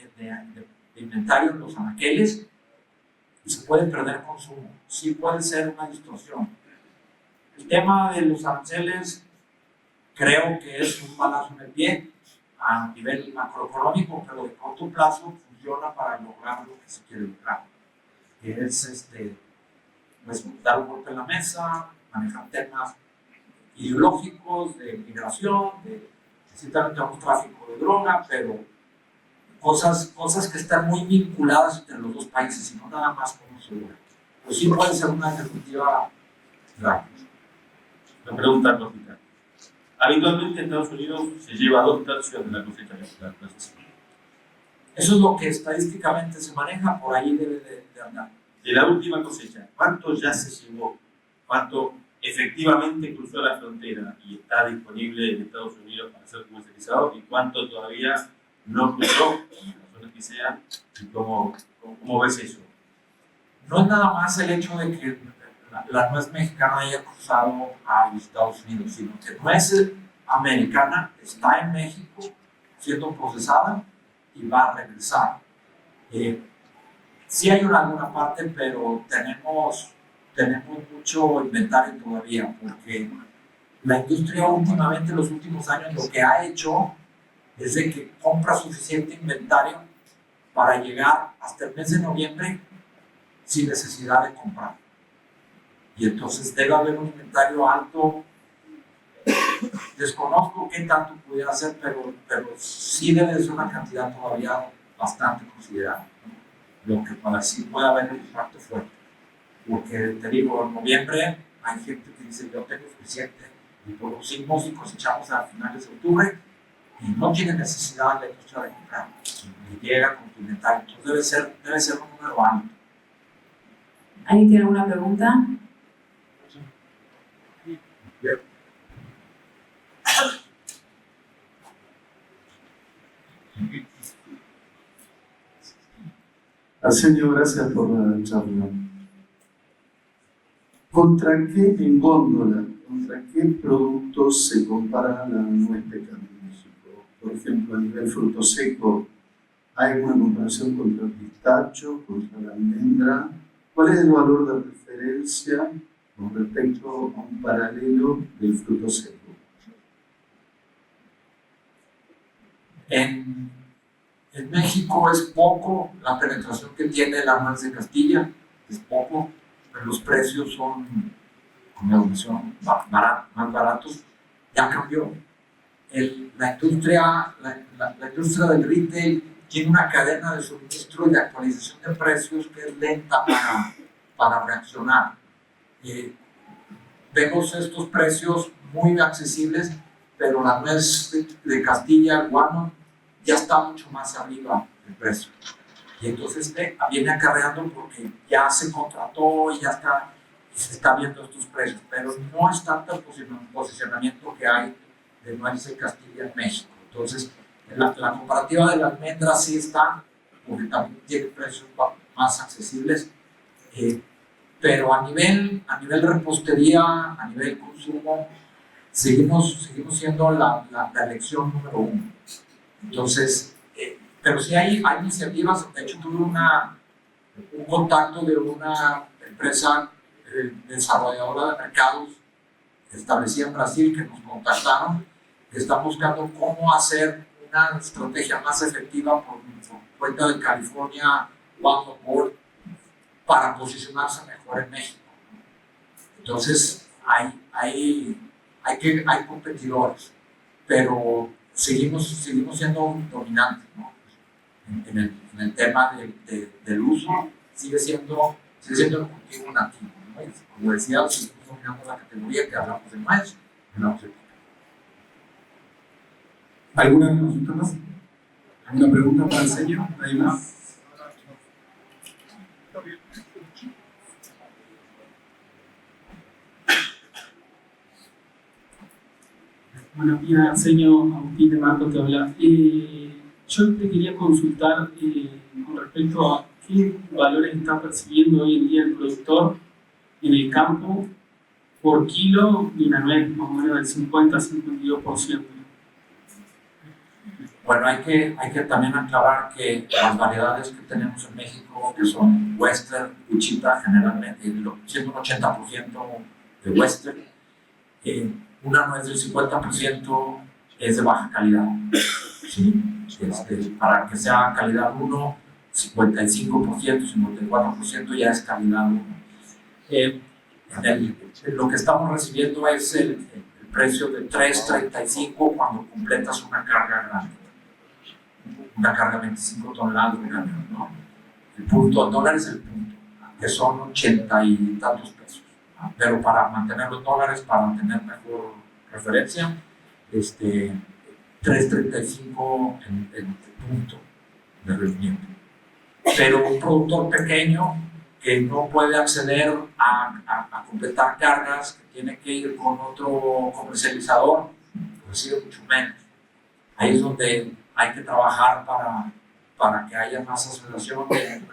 inventario en los anaqueles y se puede perder consumo. Sí puede ser una distorsión. El tema de los aranceles creo que es un balazo en el pie a nivel macroeconómico, pero de corto plazo funciona para lograr lo que se quiere lograr, que es pues, dar un golpe en la mesa, manejar temas ideológicos, de migración, sí también tenemos tráfico de droga, pero cosas que están muy vinculadas entre los dos países y no nada más como se logra. Pues sí puede ser una alternativa grave. Una pregunta lógica. Habitualmente en Estados Unidos se lleva 2/3 de la cosecha nacional. Eso es lo que estadísticamente se maneja, por ahí debe de andar. De la última cosecha, ¿cuánto ya se llevó? ¿Cuánto efectivamente cruzó la frontera y está disponible en Estados Unidos para ser comercializado? ¿Y cuánto todavía no cruzó en las zonas que sea, y cómo ves eso. No es nada más el hecho de que la nuez mexicana haya cruzado a los Estados Unidos, sino que nuez americana está en México siendo procesada y va a regresar. Sí hay alguna parte, pero tenemos mucho inventario todavía, porque la industria últimamente, en los últimos años, lo que ha hecho es de que compra suficiente inventario para llegar hasta el mes de noviembre sin necesidad de comprar. Y entonces debe haber un inventario alto. Desconozco qué tanto pudiera hacer, pero sí debe ser una cantidad todavía bastante considerable, ¿no? Lo que para sí puede haber un impacto fuerte. Porque te digo, en noviembre hay gente que dice yo tengo suficiente y producimos y cosechamos a finales de octubre y no tiene necesidad la industria de comprar y llega con tu inventario. Entonces debe ser un número alto. ¿Alguien tiene alguna pregunta? Arsenio, gracias por la charla. ¿Contra qué en góndola, contra qué productos se compara la nuez pecana en México? Por ejemplo, a nivel fruto seco, ¿hay alguna comparación contra el pistacho, contra la almendra? ¿Cuál es el valor de referencia con respecto a un paralelo del fruto seco? En México es poco la penetración que tiene la nuez de Castilla, es poco, pero los precios son, como son más baratos. Ya cambió. La industria del retail tiene una cadena de suministro y de actualización de precios que es lenta para reaccionar. Vemos estos precios muy accesibles, pero la nuez de Castilla, el guano, ya está mucho más arriba el precio. Y entonces viene acarreando porque ya se contrató y ya está, y se está viendo estos precios, pero no es tanto el posicionamiento que hay de nuez de Castilla en México. Entonces, la comparativa de la almendra sí está, porque también tiene precios más accesibles, pero a nivel repostería, a nivel consumo, seguimos siendo la elección número uno. Entonces, pero sí hay iniciativas. De hecho, tuve un contacto de una empresa desarrolladora de mercados establecida en Brasil que nos contactaron, que están buscando cómo hacer una estrategia más efectiva por cuenta de California One Board para posicionarse mejor en México. Entonces, hay competidores, pero seguimos siendo dominantes, ¿no? En el tema del uso, sigue siendo el cultivo nativo, ¿no? Y como decía, seguimos dominando la categoría que hablamos de nuez, hablamos de pica. ¿Alguna consulta más? ¿Alguna pregunta para el señor? ¿Hay más? Buenos días, Arsenio. Agustín de Marco te habla. Yo te quería consultar con respecto a qué valores está percibiendo hoy en día el productor en el campo por kilo de una nuez, más o menos del 50-52%. Bueno, hay que también aclarar que las variedades que tenemos en México, que son Western, Wichita, generalmente, siendo un 80% de Western, una nuez del 50% es de baja calidad. ¿Sí? Para que sea calidad 1, 55%, 54% ya es calidad 1. Lo que estamos recibiendo es el precio de $3.35 cuando completas una carga grande. Una carga de 25 toneladas de camión, ¿no? El punto, $1 es el punto, que son 80 y tantos pesos. ¿No? Pero para mantener los dólares, para tener mejor referencia, $3.35 el punto de rendimiento. Pero un productor pequeño que no puede acceder a completar cargas, que tiene que ir con otro comercializador, recibe mucho menos. Ahí es donde hay que trabajar para que haya más asociación con el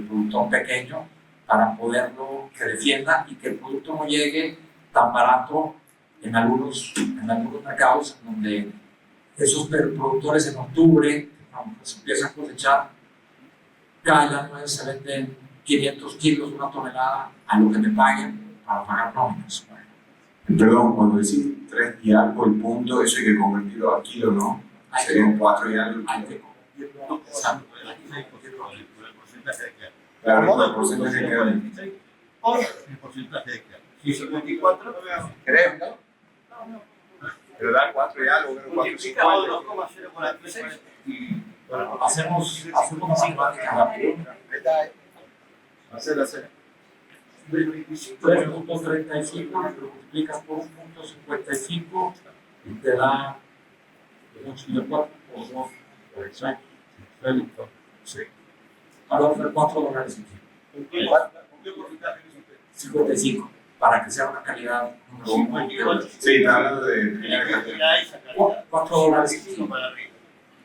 productor pequeño, para poderlo que defienda y que el producto no llegue tan barato en algunos mercados en donde esos productores en octubre, cuando se empieza a cosechar, cada las nueces se venden 500 kilos, una tonelada, a lo que me paguen para pagar nóminas. Perdón, cuando decís 3 y algo el punto, eso hay que convertirlo a kilo, ¿no? Serían 4 y algo. Hay que convertirlo, exacto. El porcentaje de qué. Claro, ¿cuál porcentaje queda? El porcentaje de qué. Sí, 54, creo, ¿no? Pero da 4 y algo, creo, 4,50. Hacemos matemáticas rápido. Hacer. 3.35 lo multiplicas por 1.55 y te da 84 por 2 por exacto. Sí. Ahora fue $4 el kilo. ¿Con qué porcentaje es usted? 55, para que sea una calidad número 1. Sí, está hablando de primera calidad. Ya esa calidad. $4 el kilo. Para arriba.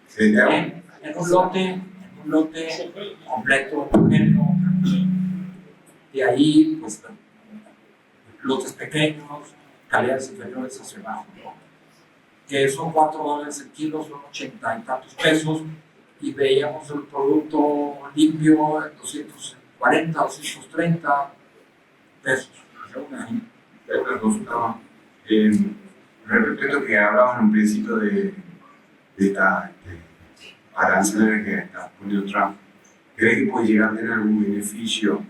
Sí, te hago. En un lote completo, homogéneo. De ahí, pues, lotes pequeños, calidades inferiores hacia abajo, ¿no? Que son $4 el kilo, son 80 y tantos pesos, y veíamos el producto limpio en 240, 230 pesos. Otra consulta. Respecto a que hablaban en un principio de esta arancelaria que está poniendo Trump, ¿cree que puede llegar a tener algún beneficio,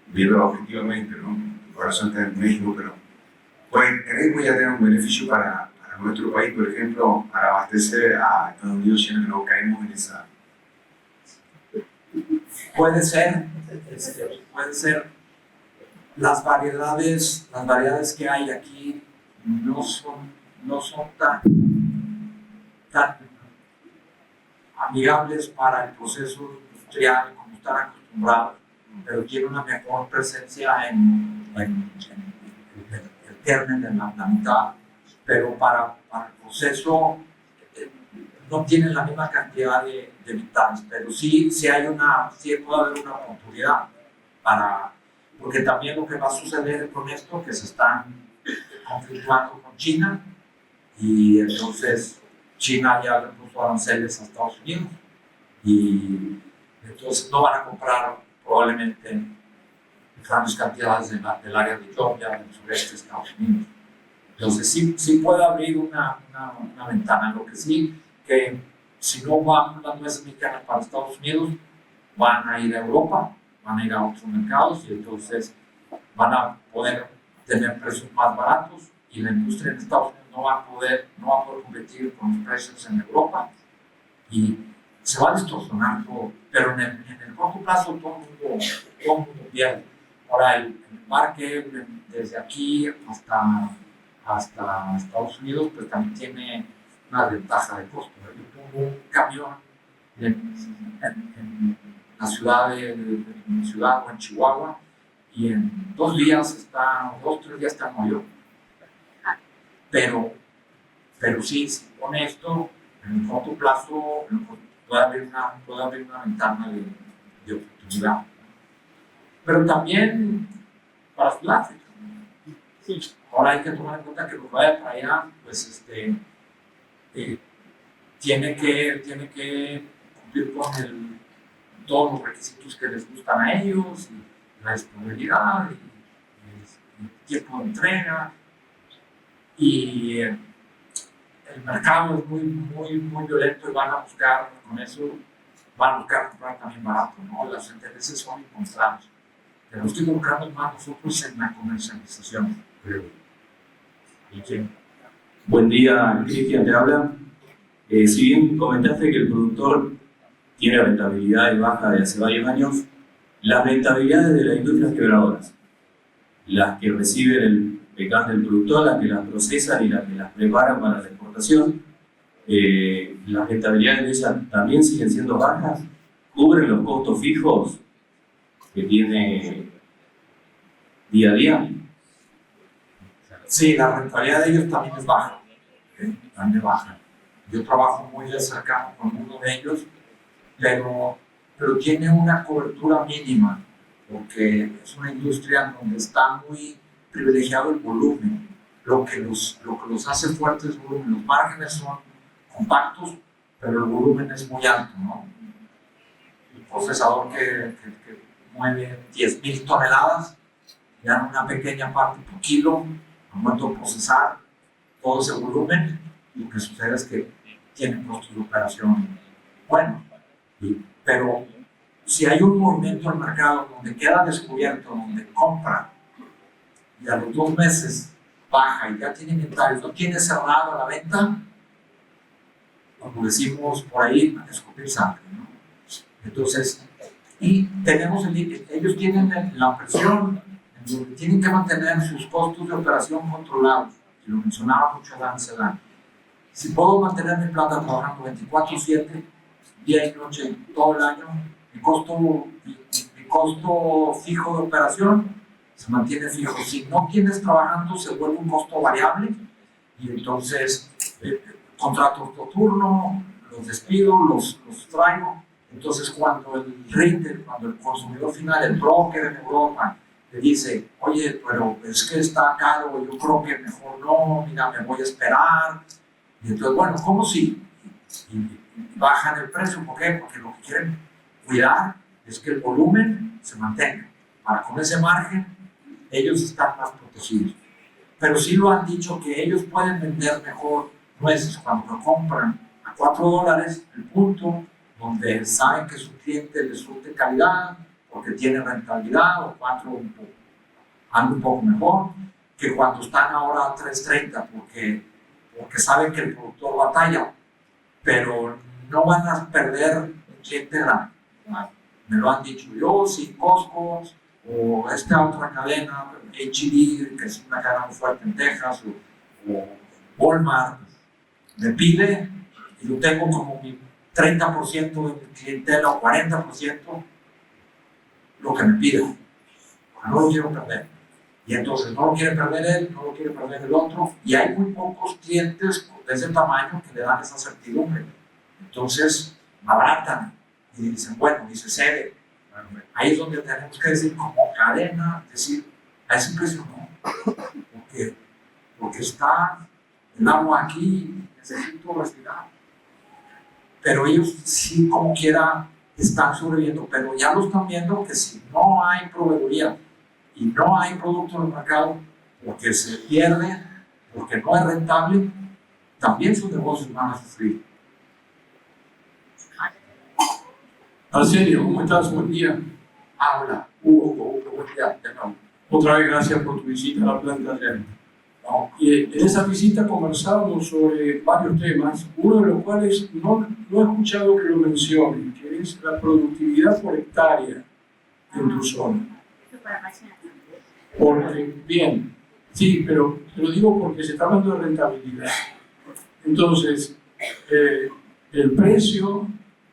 viéndolo objetivamente, ¿no? Tu corazón está en México, pero ¿cree que puede tener un beneficio para nuestro país, por ejemplo, para abastecer a Estados Unidos si no caemos en esa? Puede ser. Las variedades que hay aquí no son tan amigables para el proceso industrial como están acostumbrados, pero tiene una mejor presencia en el kernel, en la mitad, pero para el proceso no tienen la misma cantidad de vitales, pero sí puede haber una oportunidad porque también lo que va a suceder con esto, que se están conflictuando con China, y entonces China ya le puso aranceles a Estados Unidos, y entonces no van a comprar probablemente grandes cantidades del área de Georgia, del sureste de Estados Unidos. Entonces sí puede abrir una ventana. Lo que sí, que si no van las nueces mexicanas para Estados Unidos, van a ir a Europa, van a ir a otros mercados, y entonces van a poder tener precios más baratos, y la industria en Estados Unidos no va a poder competir con los precios en Europa, y se va a distorsionar todo. Pero en el corto plazo todo el mundo pierde. Ahora el embarque desde aquí hasta Estados Unidos, pues también tiene una ventaja de costo. Yo pongo un camión en la ciudad o en Chihuahua, y en 2 días 3 días está en Nueva York. Pero sí, si pone esto, en el corto plazo puede haber una ventana de oportunidad. Pero también para Sudáfrica. Ahora hay que tomar en cuenta que lo que vaya para allá, pues tiene que cumplir con todos los requisitos que les gustan a ellos, y la disponibilidad, y el tiempo de entrega, y el mercado es muy violento, y van a buscar comprar también barato, ¿no? Los intereses son encontrados. Pero estoy involucrando más nosotros en la comercialización. Buen día, Cristian, te habla. Si bien comentaste que el productor tiene rentabilidades bajas de hace varios años, las rentabilidades de las industrias quebradoras, las que reciben el pecan del productor, las que las procesan y las que las preparan para la exportación, las rentabilidades de esas también siguen siendo bajas, cubren los costos fijos que tiene día a día. Sí, la rentabilidad de ellos también es baja. También es baja. Yo trabajo muy de cerca con uno de ellos, pero tiene una cobertura mínima, porque es una industria donde está muy privilegiado el volumen. Lo que los hace fuertes es el volumen. Los márgenes son compactos, pero el volumen es muy alto, ¿no? El procesador que mueve 10.000 toneladas, ya una pequeña parte por kilo, al momento de procesar todo ese volumen, lo que sucede es que tienen costos de operación buenos. Pero si hay un movimiento al mercado donde queda descubierto, donde compra y a los 2 meses baja y ya tiene inventario, no tiene cerrado la venta, como decimos por ahí, a escupir sangre, ¿no? Entonces, y tenemos ellos tienen la presión, donde tienen que mantener sus costos de operación controlados, y lo mencionaba mucho Dan Sedán. Si puedo mantener mi planta trabajando 24/7, día y noche, todo el año, mi costo fijo de operación se mantiene fijo. Si no tienes trabajando, se vuelve un costo variable, y entonces contratos por turno, los despido, los traigo. Entonces, cuando el retail, cuando el consumidor final, el broker en Europa, le dice, oye, pero es que está caro, yo creo que mejor no, mira, me voy a esperar. Y entonces, bueno, ¿cómo sí? Y bajan el precio. ¿Por qué? Porque lo que quieren cuidar es que el volumen se mantenga. Para con ese margen, ellos están más protegidos. Pero sí lo han dicho que ellos pueden vender mejor nueces cuando lo compran a $4, el punto, donde saben que su cliente les surte calidad, porque tiene rentabilidad, o 4 algo un poco mejor, que cuando están ahora a 3.30, porque saben que el productor batalla, pero no van a perder un cliente grande. Me lo han dicho yo, si Costco o esta otra cadena, H-E-B, que es una cadena muy fuerte en Texas, o Walmart, me pide y yo tengo como mi 30% de mi clientela o 40% lo que me pida, porque no lo quiero perder. Y entonces no lo quiere perder él, no lo quiere perder el otro, y hay muy pocos clientes de ese tamaño que le dan esa certidumbre. Entonces abaratan y dicen, bueno, dice cede. Ahí es donde tenemos que decir como cadena, decir, a ese precio no, porque está el agua aquí, necesito respirar. Pero ellos sí, como quiera, están sobreviviendo, pero ya lo están viendo que si no hay proveeduría y no hay producto en el mercado, porque se pierde, porque no es rentable, también sus negocios van a sufrir. Arsenio, ¿cómo estás? Buen día. Hola, Hugo, buen día. Otra vez gracias por tu visita a la planta de en esa visita conversábamos sobre varios temas, uno de los cuales no he escuchado que lo mencionen, que es la productividad por hectárea en tu zona. Porque, bien, sí, pero te lo digo porque se está hablando de rentabilidad. Entonces, el precio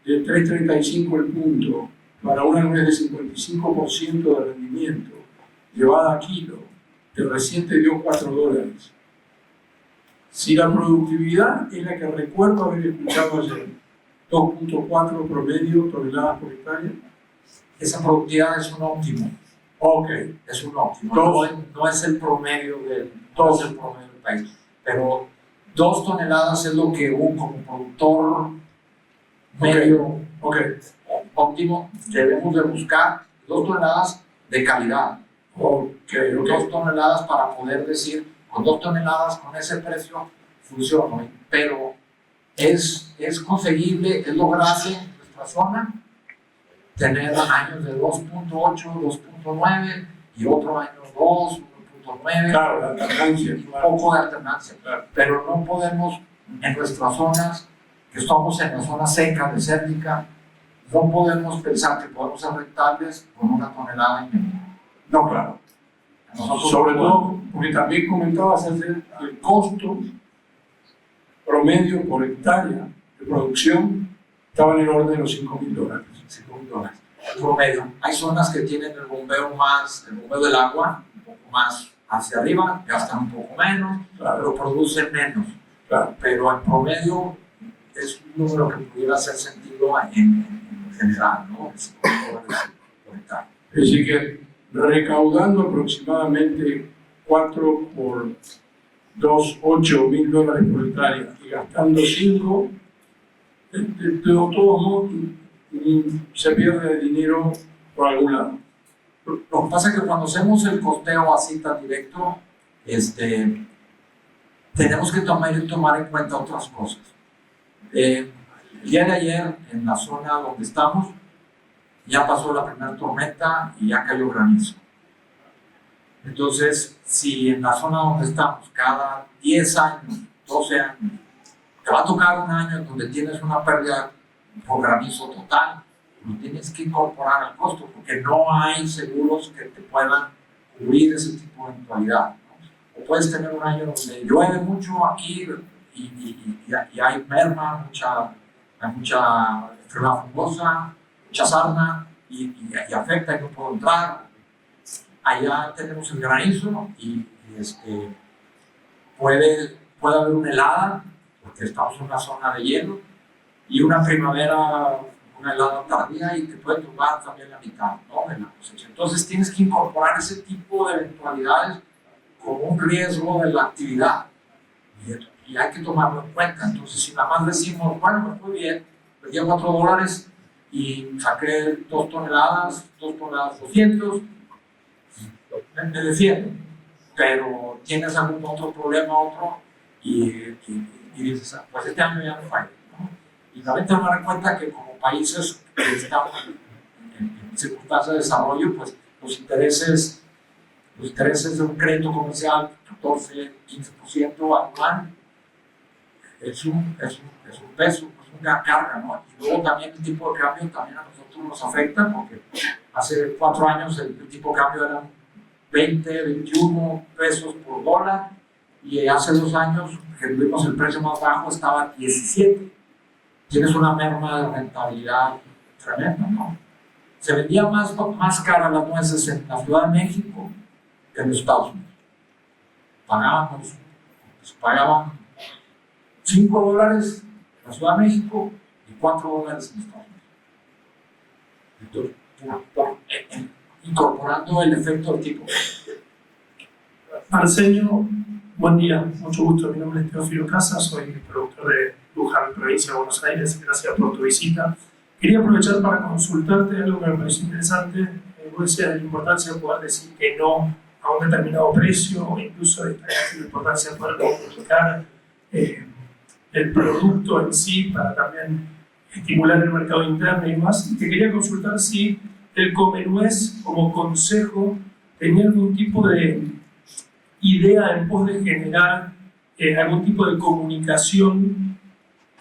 de 3.35 el punto para una nuez de 55% de rendimiento llevada a kilo, que recién te dio $4. Si la productividad es la que recuerdo haber escuchado ayer, 2.4 promedio toneladas por hectárea, esa productividad es un óptimo. Ok. Es un óptimo. No es el promedio del país. Pero 2 toneladas es lo que como productor medio óptimo debemos de buscar. 2 toneladas de calidad. 2 toneladas para poder decir, con 2 toneladas con ese precio funciona, pero es conseguible, es lograble en nuestra zona tener años de 2.8, 2.9 y otro año 2, 1.9. Claro, la alternancia. Un poco de alternancia, claro. Pero no podemos en nuestras zonas, que estamos en la zona seca, desértica, no podemos pensar que podemos ser rentables con 1 tonelada y media. No, claro. Sobre todo, porque también comentabas ayer el costo promedio por hectárea de producción estaba en el orden de los $5.000. $5.000. Promedio. Hay zonas que tienen el bombeo del agua un poco más hacia arriba, gastan un poco menos, claro, pero producen menos. Claro. Pero en promedio es un número que pudiera hacer sentido en general, ¿no? Es por hectárea. Es decir, que recaudando aproximadamente 4 por 2, $8.000 por hectárea y gastando 5, de todos modos se pierde dinero por algún lado. Lo que pasa es que cuando hacemos el costeo así tan directo, tenemos que tomar en cuenta otras cosas. El día de ayer, en la zona donde estamos, ya pasó la primera tormenta y ya cayó granizo. Entonces, si en la zona donde estamos, cada 10 años, 12 años, te va a tocar un año en donde tienes una pérdida por granizo total, lo tienes que incorporar al costo, porque no hay seguros que te puedan cubrir ese tipo de eventualidad, ¿no? O puedes tener un año donde llueve mucho aquí y hay merma, hay mucha enfermedad fungosa, mucha sarna y afecta y no puedo entrar. Allá tenemos el granizo y puede haber una helada, porque estamos en una zona de hielo, y una primavera, una helada tardía y te puede tumbar también la mitad, ¿no?, de la cosecha. Entonces tienes que incorporar ese tipo de eventualidades como un riesgo de la actividad y hay que tomarlo en cuenta. Entonces, si nada más decimos, bueno, me fue bien, perdí $4 y saqué 2 toneladas 200, me defiendo, pero tienes algún otro problema, y dices, pues este año ya no falla, ¿no? Y también tomar en cuenta que como países que estamos en circunstancias de desarrollo, pues los intereses de un crédito comercial 14-15% anual es un peso, es una carga, ¿no? Y luego también el tipo de cambio también a nosotros nos afecta, porque hace 4 años el tipo de cambio era 20, 21 pesos por dólar, y hace 2 años que tuvimos el precio más bajo estaba a 17. Tienes una merma de rentabilidad tremenda, ¿no? Se vendía más cara las nueces en la Ciudad de México que en los Estados Unidos. Pagaban $5 en la Ciudad de México y $4 en Estados Unidos. Entonces, incorporando el efecto del tipo. Arsenio, buen día, mucho gusto. Mi nombre es Teófilo Casas, soy productor de Luján, provincia de Buenos Aires. Gracias por tu visita. Quería aprovechar para consultarte algo que me pareció interesante. Vos decías de la importancia de poder decir que no a un determinado precio, o incluso destacaste la importancia de poder comunicar el producto en sí para también estimular el mercado interno y más. Te quería consultar si el Comenuez, como consejo, tenía algún tipo de idea en pos de generar algún tipo de comunicación,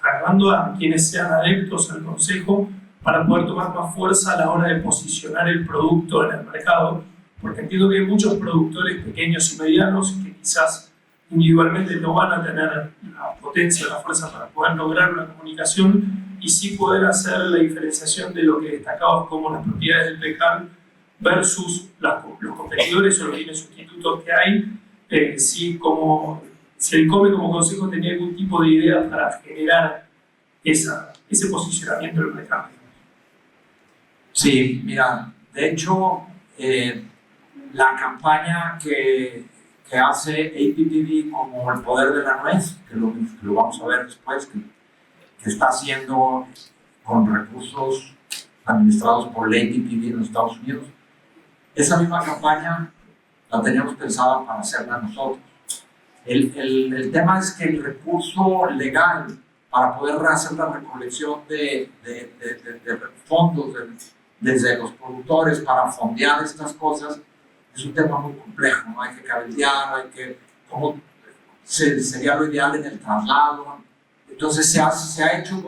agarrando a quienes sean adeptos al consejo, para poder tomar más fuerza a la hora de posicionar el producto en el mercado, porque entiendo que hay muchos productores pequeños y medianos que quizás individualmente no van a tener la potencia, la fuerza para poder lograr una comunicación y sí poder hacer la diferenciación de lo que destacabas como las propiedades del PECAL versus los competidores o los bienes sustitutos que hay. Si el COME como consejo tenía algún tipo de idea para generar ese posicionamiento del mercado. Sí, mira, de hecho, la campaña que hace APPD como el poder de la nuez, que lo vamos a ver después, que está haciendo con recursos administrados por la APPD en los Estados Unidos, esa misma campaña la teníamos pensada para hacerla nosotros. El tema es que el recurso legal para poder hacer la recolección de fondos desde los productores para fondear estas cosas es un tema muy complejo, ¿no? Hay que cabildear, cómo sería lo ideal en el traslado. Entonces se ha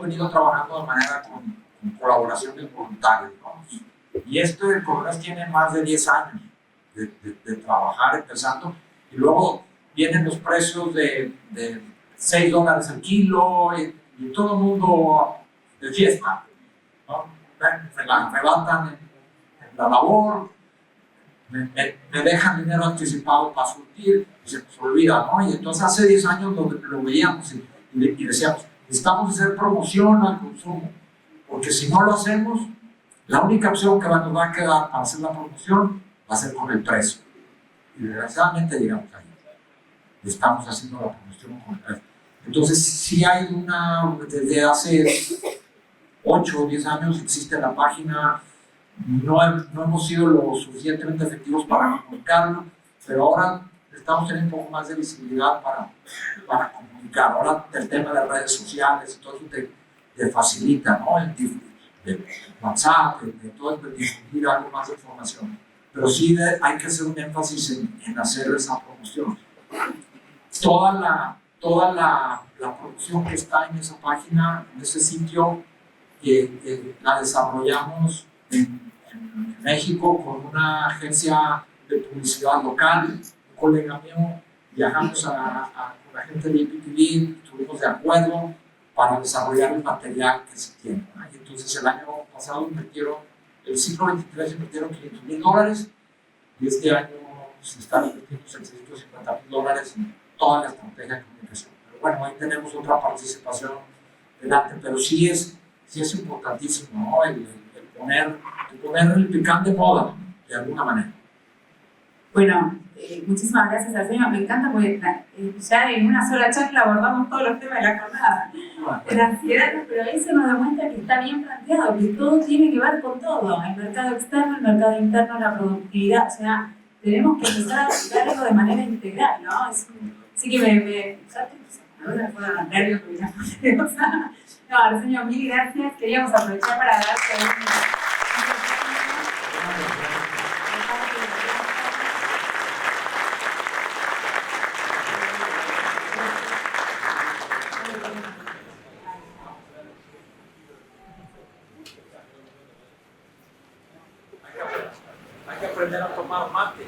venido trabajando de manera con colaboración de voluntarios, ¿no? Y esto el Comenuez tiene más de 10 años de trabajar empezando, y luego vienen los precios de $6 el kilo y todo el mundo de fiesta, ¿no? Me levantan en la labor, me dejan dinero anticipado para surtir y se nos olvida, ¿no? Y entonces hace 10 años lo veíamos y decíamos, necesitamos hacer promoción al consumo, porque si no lo hacemos La única opción que nos va a quedar para hacer la promoción va a ser con el precio. Y desgraciadamente llegamos ahí. Estamos haciendo la promoción con el precio. Entonces, si hay desde hace 8 o 10 años existe la página, no hemos sido lo suficientemente efectivos para comunicarlo, pero ahora estamos teniendo un poco más de visibilidad para comunicar. Ahora el tema de redes sociales y todo eso te facilita, ¿no? El WhatsApp, de todo el difundir algo más de información. Pero sí hay que hacer un énfasis en hacer esa promoción. Toda la promoción que está en esa página, en ese sitio, la desarrollamos en México con una agencia de publicidad local. Un colega mío, viajamos con la gente de IPTV, estuvimos de acuerdo para desarrollar el material que se tiene. Y entonces el año pasado el ciclo 23 invirtieron $500,000 y este año se están invirtiendo $650,000 en toda la estrategia de comunicación. Pero bueno, ahí tenemos otra participación delante, pero sí es importantísimo, ¿no? el poner el picante de moda, de alguna manera. Bueno, muchísimas gracias, Arsenio. Me encanta porque ya en una sola charla abordamos todos los temas de la jornada. La ansiedad, pero ahí se nos demuestra que está bien planteado, que todo tiene que ver con todo. El mercado externo, el mercado interno, la productividad. O sea, tenemos que empezar a verlo de manera integral, ¿no? Así que me puedo dar nervios porque no, Arsenio, mil gracias. Queríamos aprovechar para darte Hay que aprender a tomar mate.